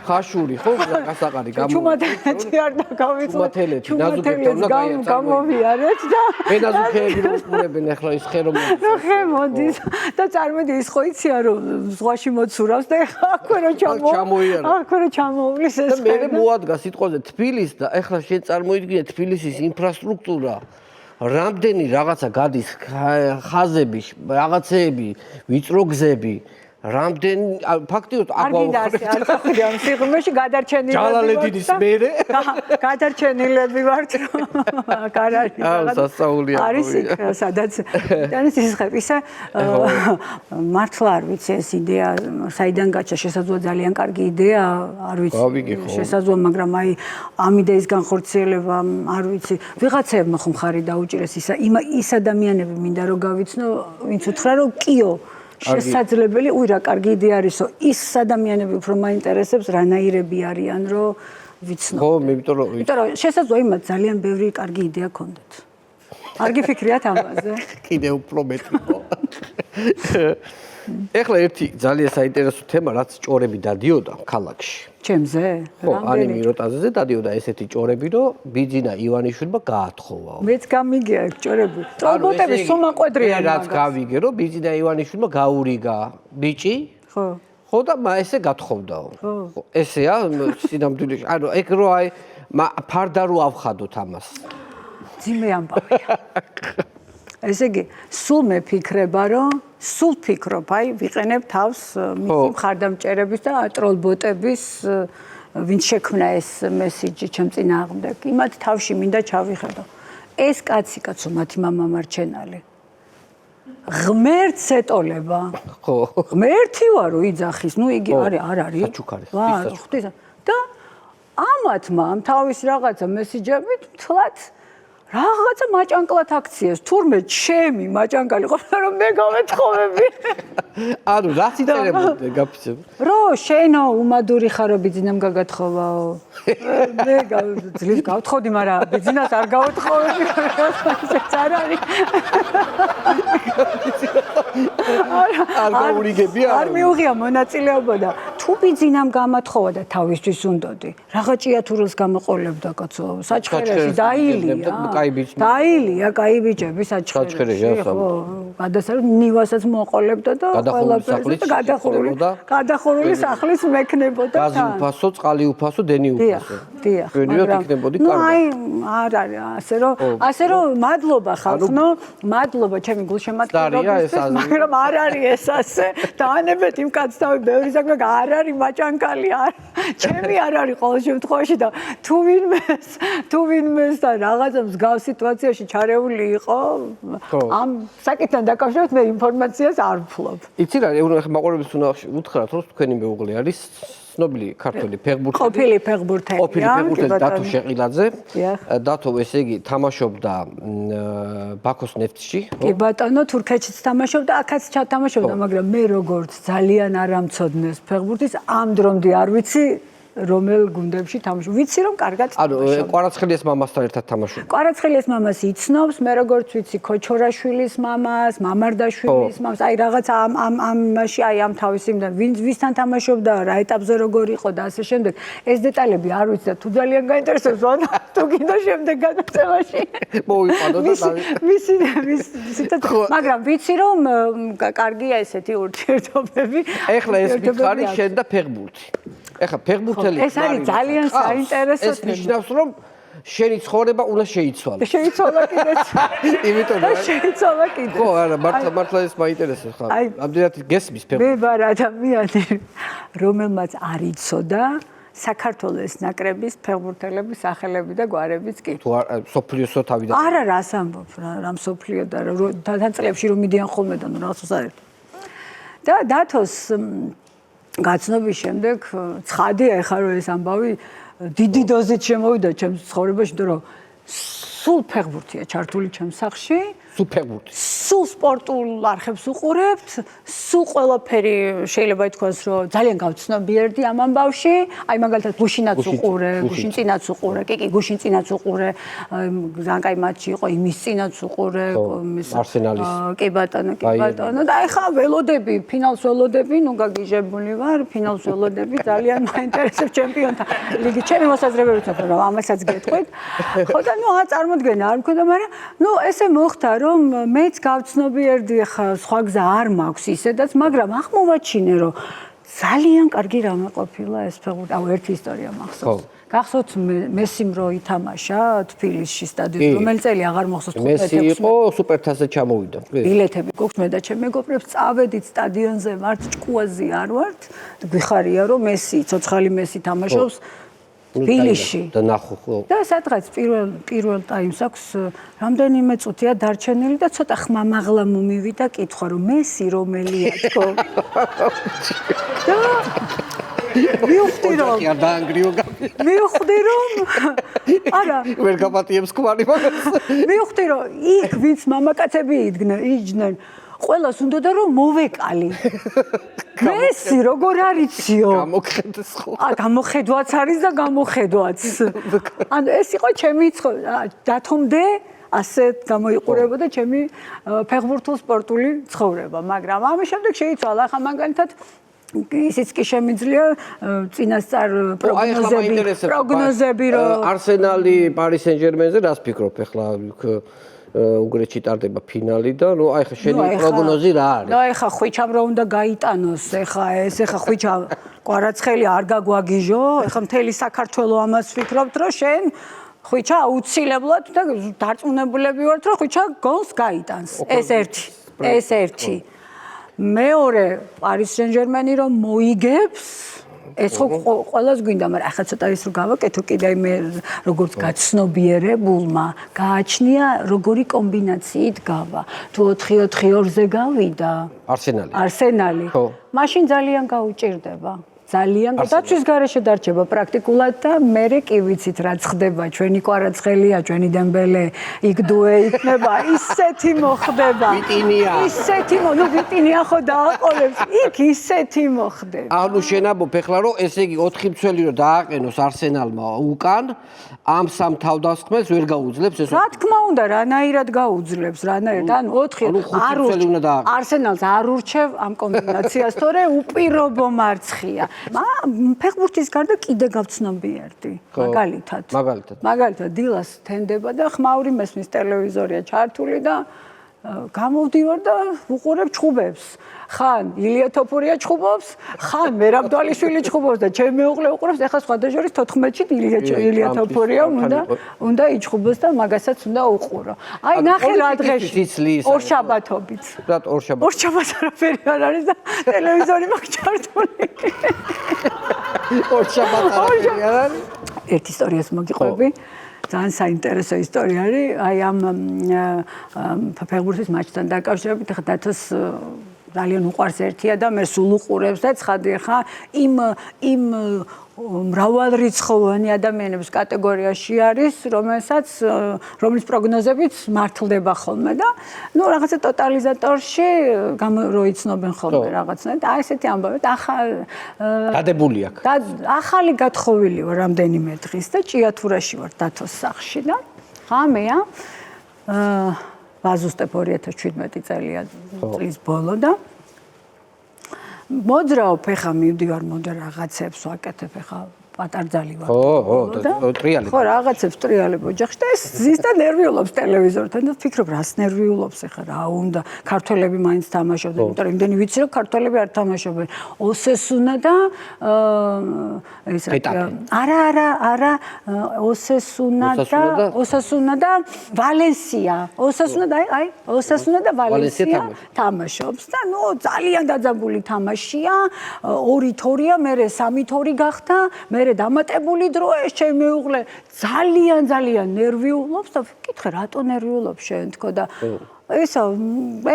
Speaker 3: ხაშური ხო გასაყარი
Speaker 5: ჩუმათელეთი არ დაგავიწყოთ
Speaker 3: ჩუმათელეთი ნაზუქებთან
Speaker 5: გამოვიარეთ და
Speaker 3: მე ნაზუქები ვუყურებენ ახლა ის ხე რომ
Speaker 5: მოდის და წარმოიდგინე ის ხო იცია რომ ზღვაში მოცურავს და აქვე რომ ჩამოვლის ეს
Speaker 3: და მე მოადგა სიტყვაზე თბილის და ახლა შენ წარმოიდგინე თბილისის ინფრასტრუქტურა რამდენი რაღაცა გადის ხაზები რაღაცეები ვიწრო გზები რამდენი ფაქტიურად
Speaker 5: აგვაუხრებთ ამ სიღრმეში გადარჩენილები ვართ არის სადაც ის ხეპისა მართლა არ ვიცი ეს იდეა საიდან გაჩა შესაძლოა ძალიან კარგი იდეა არ ვიცი შესაძლოა მაგრამ აი ამ იდეის განხორციელება არ ვიცი ვიღაცებმა ხომ ხარი დაუჭირეს ის ადამიანები მინდა რომ გავიცნო ვინც უთხრა რომ კიო შესაძლებელი რა კარგი იდეა არისო ის ადამიანები უფრო მაინტერესებს რანაირები არიან რომ ვიცნო
Speaker 3: ხო მე იმიტომ რომ
Speaker 5: შესაძლოა იმათ ძალიან ბევრი კარგი იდეა ქონდათ არ გიფიქრიათ ამაზე
Speaker 3: კიდე უფრო მეტი ეხლა ერთი ძალიან საინტერესო თემა რაც ჭორები დადიოდა ქალაქში
Speaker 5: ჩემზე
Speaker 3: ხო ანი მიროტაძეზე დადიოდა ესეთი ჭორები რომ ბიძინა ივანიშვილმა გაათხოვაო
Speaker 5: მეც გამიგია ეს ჭორები ტრობოტები სუმაყვედრიან
Speaker 3: რაც გავიგე რომ ბიძინა ივანიშვილმა გაურიგა ბიჭი ხო და ესე გათხოვდაო ხო ესეა სინამდვილეში ანუ ეგ რო აი ფარდა რო ავხადოთ ამას
Speaker 5: ძიმე ამბავია ესე იგი სულ მე ფიქრება რომ სულ ფიქრობ აი ვიყენებ თავს მისი მხარდამჭერების და ტროლბოტების ვინც შექმნა ეს მესიჯი ჩემ წინააღმდეგ იმათ თავში მინდა ჩავიხედო ეს კაცო მათი მამა მარჩენალი ღმერთს ეტოლება
Speaker 3: ხო
Speaker 5: ღმერთი ვარო იძახის ნუ იგი არ არის
Speaker 3: საჩუქარი
Speaker 5: ხვდისა და ამათმა თავის რაღაცა მესიჯებით თლაც რაღაცა მაჭანკლად აქციას, თურმე ჩემი მაჭანკალი ყოფილა რომ მე გამეთხოვები.
Speaker 3: ანუ რა ციწერებოდე გაფიცებ?
Speaker 5: რო შენო უმადური ხარო ბიძინამ გაგათხოვაო. მე ძლივ გავთხოვდი, მაგრამ ბიძინას არ გავეთხოვები. ეს არ არის.
Speaker 3: არ გაურიგებია?
Speaker 5: არ მიუღია მონაწილეობა და თუ ბიძინამ გამათხოვა და თავისთვის უნდოდი. რაღა ჭიათურელს გამოყოლებდა კაცო, საჩხერეში დაილია.
Speaker 3: კაი ბიჭი.
Speaker 5: დაილია, კაი ბიჭები
Speaker 3: საჩხერეში,
Speaker 5: ხო, გადასარევ ნივასაც მოყოლებდა და ყველაფერს და გადახურული სახლის მექნებოდა თან.
Speaker 3: გაზი უფასო, წყალი უფასო, დენი უფასო.
Speaker 5: დიახ.
Speaker 3: ჩვენივე იქნებოდი
Speaker 5: ნუ
Speaker 3: კარგი.
Speaker 5: აი, არ არის, ასე რომ მადლობა ხალხო, მადლობა ჩემი გულშემატკივრობისთვის, მაგრამ არ არის ეს ასე. დაანებეთ იმ კაცს თავი ბევრი საქმე არ არის მაჭანკალი, არ. ჩემი არ არის ყოველ შემთხვევაში და თუ ვინმეს და რაღაცა მსგავს სიტუაციაში ჩარეული იყო, ამ საკითხთან დაკავშირებით მე ინფორმაციას არ ვფლობ.
Speaker 3: იცი რა, ეხლა მაყურებელს უნდა უთხრათ, რომ თქვენი მეუღლე არის ცნობილი ქართველი ფეხბურთელი.
Speaker 5: ყოფილი ფეხბურთელი.
Speaker 3: ყოფილი ფეხბურთელი დათო შეყილაძე. დათო ესე იგი თამაშობდა ბაქოს ნეფტში.
Speaker 5: კი ბატონო, თურქეთშიც თამაშობდა, აქაც ჩათამაშობდა, მაგრამ მე როგორც ძალიან არ ამცოდნეს ფეხბურთის, ამ დრომდე არ ვიცი რომელ გუნდებში თამაშობ. ვიცი რომ კარგად
Speaker 3: თამაშობდა. ანუ კვარაცხელიას მამასთან ერთად თამაშობდა.
Speaker 5: კვარაცხელიას მამას იცნობს, მე როგორც ვიცი ქოჩორაშვილის მამას, მამარდაშვილის მამას, აი რაღაც ამაში აი ამ თავის იმდან ვისთან თამაშობდა, რა ეტაპზე როგორ იყო და ასე შემდეგ. ეს დეტალები არ ვიცი და თუ ძალიან გაინტერესებს, თუ კიდე შემდეგ განაცემაში.
Speaker 3: მოვიყვანო და
Speaker 5: მაგრამ ვიცი რომ კარგია ესეთი ურთიერთობები.
Speaker 3: ეხლა ეს მითხარი შენ და ფეხბურთი. ეხლა ფეხბურთელი
Speaker 5: ეს არის ძალიან საინტერესო
Speaker 3: ეს ნიშნავს რომ შენი ცხოვრება უნდა შეიცვალო.
Speaker 5: შეიცვალა კიდეც.
Speaker 3: იმიტომ
Speaker 5: და შეიცვალა კიდეც.
Speaker 3: ხო, არა, მართლა ეს მაინტერესებს ხა. ამდენად გესმის ფეხბურთი.
Speaker 5: მე ვარ ადამიანი, რომელმაც არ იცოდა საქართველოს ნაკრების ფეხბურთელების სახელები და გვარებიც კი.
Speaker 3: თუ სოფლიოსო თავიდან.
Speaker 5: არა, რას ამბობ, რა სოფლიო და თან წლებში რომ მიდიან ხოლმე და რაღაცას არის. და დათოს გაცნობის შემდეგ ცხადია ეხლა რომ ეს ამბავი დიდი დოზით შემოვიდა ჩემს ცხოვრებაში, იმიტომ რომ სულ ფეხბურთია ჩართული ჩემს სახლში.
Speaker 3: სულ ფეხბურთი.
Speaker 5: სულ სპორტულ არხებს უყურებთ, სულ ყველაფერი შეიძლება ითქვას, რომ ძალიან გავცნობიერდი ამ ამბავში. აი მაგალითად გუშინაც უყურე, გუშინწინაც უყურე, კი, გუშინწინაც უყურე, ძალიან კაი მატჩი იყო, იმის წინაც უყურე,
Speaker 3: არსენალის.
Speaker 5: კი ბატონო, და ეხლა ველოდები, ფინალს ველოდები, ნუ გაგიჟებული ვარ, ფინალს ველოდები, ძალიან მაინტერესებს ჩემპიონთა ლიგი. ჩემი მოსაზრებებით ვთქვი, რომ ამასაც გეტყვით. ხო და ნუ წარმოდგენა არ მქონდა, მაგრამ ნუ ესე მოხდა, რომ მეც გავცნობიერდი, ხა სხვა გზა არ მაქვს ისედაც, მაგრამ აღმოვაჩინე, რომ ძალიან კარგი რამე ყოფილა ეს ფეხბურთი. აუ ერთი ისტორია მახსოვს. გახსოვთ მესიმ რო ითამაშა თბილისში სტადიონში, რომელი წელი აღარ მახსოვს.
Speaker 3: მესი იყო სუპერთასზე ჩამოვიდა.
Speaker 5: ბილეთები გვაქვს მე და ჩემ მეგობრებს, წავედით სტადიონზე, ვართ ჭკუაზე არ ვართ. გვიხარია რომ მესი, ცოცხალი მესი თამაშობს თბილისში
Speaker 3: და ნახო ხო.
Speaker 5: და სადღაც პირველ ტაიმს აქვს რამდენიმე წუთია დარჩენილი და ცოტა ხმამაღლა მომივიდა კითხვა რომ მესი რომელია თქო. და მივხვდი რომ არა
Speaker 3: ვერ გაპატიებს კვალი მაგას.
Speaker 5: მივხვდი რომ იქ ვინც მამაკაცები იჯდნენ ყველას უნდოდა რომ მოვეკალი. მესი როგორ არიციო?
Speaker 3: გამოხედეს ხო?
Speaker 5: გამოხედვაც არის და გამოხედვაც. ანუ ეს იყო ჩემი დათომდე ასე გამოიყურებოდა ჩემი ფეხბურთულ სპორტული ცხოვრება, მაგრამ ამის შემდეგ შეიცვალა ახლა მაგალითად ისიც კი შემიძლია წინასწარ პროგნოზები რომ
Speaker 3: არსენალი პარი სენ-ჟერმენზე რას ფიქრობ ახლა უნგრეთში ტარდება ფინალი და ნუ აი ხა შენი პროგნოზი რა არის?
Speaker 5: ნუ ეხა ხვიჩამ რა უნდა გაიტანოს, ეხა ხვიჩა კვარაცხელი არ გაგვაგიჟო, ეხა მთელი საქართველოს ამას ფიქრობთ რომ შენ ხვიჩა აუცილებლად და დარწმუნებულები ვართ რომ ხვიჩა გოლს გაიტანს. ეს ერთი. მეორე პარის სენ-ჟერმენი რომ მოიგებს ეს ხო ყველას გვინდა, მაგრამ ახლა ცოტა ის რომ გავაკეთო კიდე მე როგორც გაცნობიერებულმა გააჩნია როგორი კომბინაციით გავა. თუ 4-4-2-ზე გავიდა
Speaker 3: არსენალი.
Speaker 5: მაშინ ძალიან გაუჭირდება. ძალიან დაცვის გარეშე დარჩება პრაქტიკულად და მე კი ვიცით რაც ხდება ჩვენი კვარაცხელია ჩვენი დემბელე იქ დუე იქნება ისეთი მოხდება ისეთი ვიტინია ხო დააყოლებს იქ ისეთი მოხდება
Speaker 3: ანუ შენაბობ ეხლა რომ ესე იგი 4 მცველი რომ დააყენოს არსენალმა უკან ამ სამ თავდასხმელს ვერ გაუძლებს ეს
Speaker 5: რა თქმა უნდა რანაირად გაუძლებს რანაირად ანუ 4 არსენალს არ ურჩევ ამ კომბინაციას თორე უპირობო მარცხია ფეხბურთის გარდა კიდე გავცნობიერდი მაგალითად დილას თენდება და ხმაური მესმის ტელევიზორია ჩართული და გამოვდივარ და უყურებ ჩხუბებს ხან ილია თოფურია ჩხუბობს ხან მერაბდვალიშვილი ჩხუბობს და ჩემი მეუღლე უყურებს ეხლა სხვადასხვა 14-ში ილია თოფურია უნდა იჩხუბოს და მაგასაც უნდა უყურო აი ნახე რა დღეში ორშაბათობით ორშაბათს არაფერი არ არის და ტელევიზორი მაქვს ჩართული ორშაბათი არ არის ერთი ისტორიას მოგიყვები ძალიან საინტერესო ისტორია არის აი ამ ფეხბურთის მატჩთან დაკავშირებით ხა დათოს ძალიან უყვარს ერთია და მე სულ უყურებს და ცხადი ხა იმ მრავალრიცხოვანი ადამიანების კატეგორიაში არის რომლის პროგნოზებიც მართლდება ხოლმე და ნუ რაღაცა ტოტალიზატორში გამოიცნობენ ხოლმე რაღაცნაირად და ესეთი ამბავი
Speaker 3: დადებული აქ
Speaker 5: ახალი გათხოვილი ვარ რამდენიმე დღის და ჭიათურაში ვარ დათოს სახლში და ხამეა ვაზუსტებ 2017 წლის ბოლო და მოძრაობ ხა მივდივარ მოდა რაღაცებს ვაკეთებ ხა პატარძალი ვარ
Speaker 3: ტრიალებ
Speaker 5: ხო რაღაცებს ტრიალებ ოჯახში და ეს ზის და ნერვიულობს ტელევიზორთან და ფიქრობ რას ნერვიულობს ხა რა უნდა ქართველები მაინც თამაშობდნენ იმიტომ რომ იმდენი ვიცი რომ ქართველები არ თამაშობენ ოსესუნა და ეს არა ოსესუნა და ვალენსია ოსესუნა და ვალენსია თამაშობს და ნუ ძალიან დაძაბული თამაშია 2-2-ია მე 3-2 გახდა მე დამატებული დრო ეს ჩემი მეუღლე ძალიან ნერვიულობს და ვკითხე რატო ნერვიულობს შენ თქო და ესა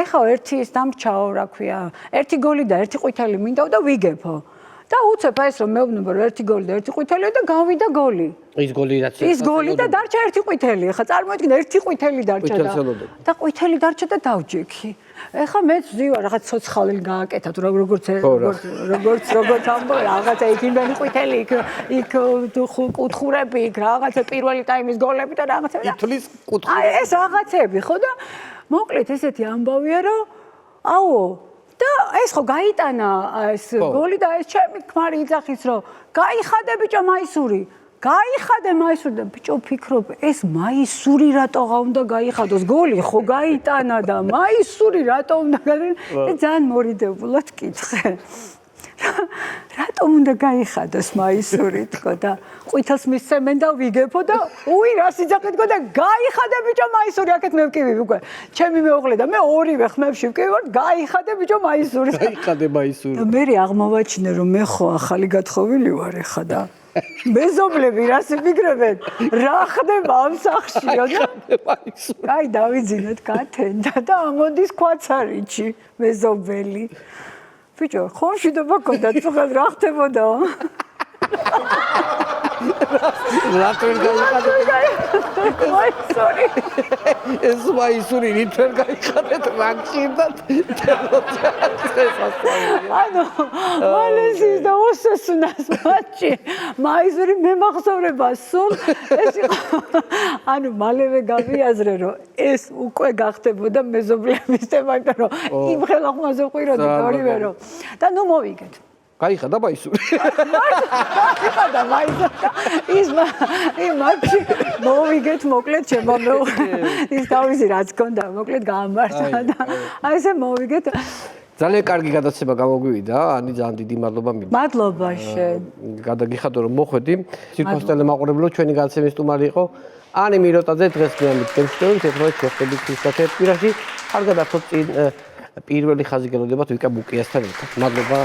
Speaker 5: ეხა ერთი ის დამრჩაო რა ქვია ერთი გოლი და ერთი ყვითელი მინდა და ვიგებო და უცებ ეს რომ მეუბნება რომ ერთი გოლი და ერთი ყვითელი და გავიდა გოლი ის გოლი და დარჩა ერთი ყვითელი ხა წარმოიდგინე ერთი ყვითელი დარჩა და ყვითელი დარჩა და დავჯექი ეხა მეც ვზივარ რაღაც ცოცხალი გააკეთა თუ როგორც ამბობ რაღაცა იქ იმენი ყვითელი იქ კუთხურები იქ რაღაცა პირველი ტაიმის გოლები და რაღაცა
Speaker 3: ითვლის კუთხური
Speaker 5: აი ეს რაღაცები ხო და მოკლედ ესეთი ამბავია რომ აუ და ეს ხო გაიტანა ეს გოლი და ეს ჩემი ქმარი იძახის რომ გაიხადე ბიჭო მაისური გაიხადე მაისური და ბიჭო ფიქრობ ეს მაისური რატოღა უნდა გაიხადოს გოლი ხო გაიტანა და მაისური რატო უნდა და ძალიან მორიდებულად კითხე რატომ უნდა გაიხადოს მაისური თქო და ყვითელს მისცემენ და ვიგებო და უი რას იძახით თქო და გაიხადე ბიჭო მაისური აქეთ მე ვკივი უკვე ჩემი მეუღლე და მე ორივე ხმებში ვკივი ვარ გაიხადე ბიჭო მაისური
Speaker 3: გაიხადე მაისური
Speaker 5: და მე აღმოვაჩინე რომ მე ხო ახალი გათხოვილი ვარ ეხა და მეზობლები რას იფიქრებენ რა ხდება ამ სახლშიო და აი დავიძინოთ კათენდა და ამოდის ქვაცარიჩი მეზობელი ბიჭო ხომშვიდობა გქონდა წუხად რა ხდებოდა
Speaker 3: რატომ გაიხადეთ
Speaker 5: მაისური
Speaker 3: ეს მაისური რითერ გაიხადეთ მაგჭირდათ
Speaker 5: ანუ ვალენსიის და ოსესუნას მატჩი მაისური მემახსოვრება სულ ეს ანუ მალევე გავიაზრე რომ ეს უკვე გახდებოდა მეზობლების თემა იმიტომ რომ იმ ხელახმაზე ყვიროდი ორივე რომ და ნუ მოვიგეთ
Speaker 3: გაიხადა მაისური
Speaker 5: გაიხადა მაისური ის მატჩი მოვიგეთ მოკლედ ჩემო ის თავისი რაც გქონდა მოკლედ გაამართა და აი ესე მოვიგეთ
Speaker 3: ძალიან კარგი გადაცემა გამოგვივიდა ანი ძალიან დიდი მადლობა
Speaker 5: მადლობა შენ
Speaker 3: გადაგიხადო რომ მოხვედი სიტყვის ტელემაყურებლო ჩვენი გადაცემის სტუმარი იყო ანი მიროტაძე დღეს მე ამით ერთმანეთს შეხვდებით ქრისტეს პირაში კარგად ახოთ წინ პირველი ხაზი გელოდებათ ვიკა ბუკიასთან ერთად. მადლობა.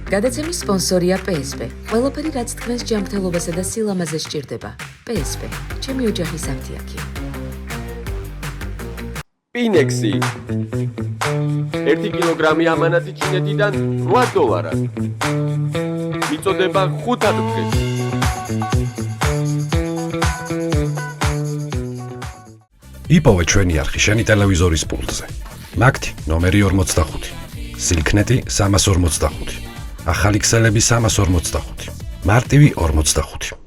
Speaker 1: გადაცემის სპონსორია PSP. ყველაფერი რაც თქვენს ჯანმრთელობასა და სილამაზეს სჭირდება. PSP. ჩემი ოჯახის აფთიაქი.
Speaker 2: სპინექსი 1 კილოგრამი ამანათი ჩინეთიდან $8. მიწოდება 5 დღეში.
Speaker 6: იპოვე ჩვენი არხი შენი ტელევიზორის პულტზე. მაგთი ნომერი 45. სილქნეტი 345. ახალი ქსელები 345. მარტივი 45.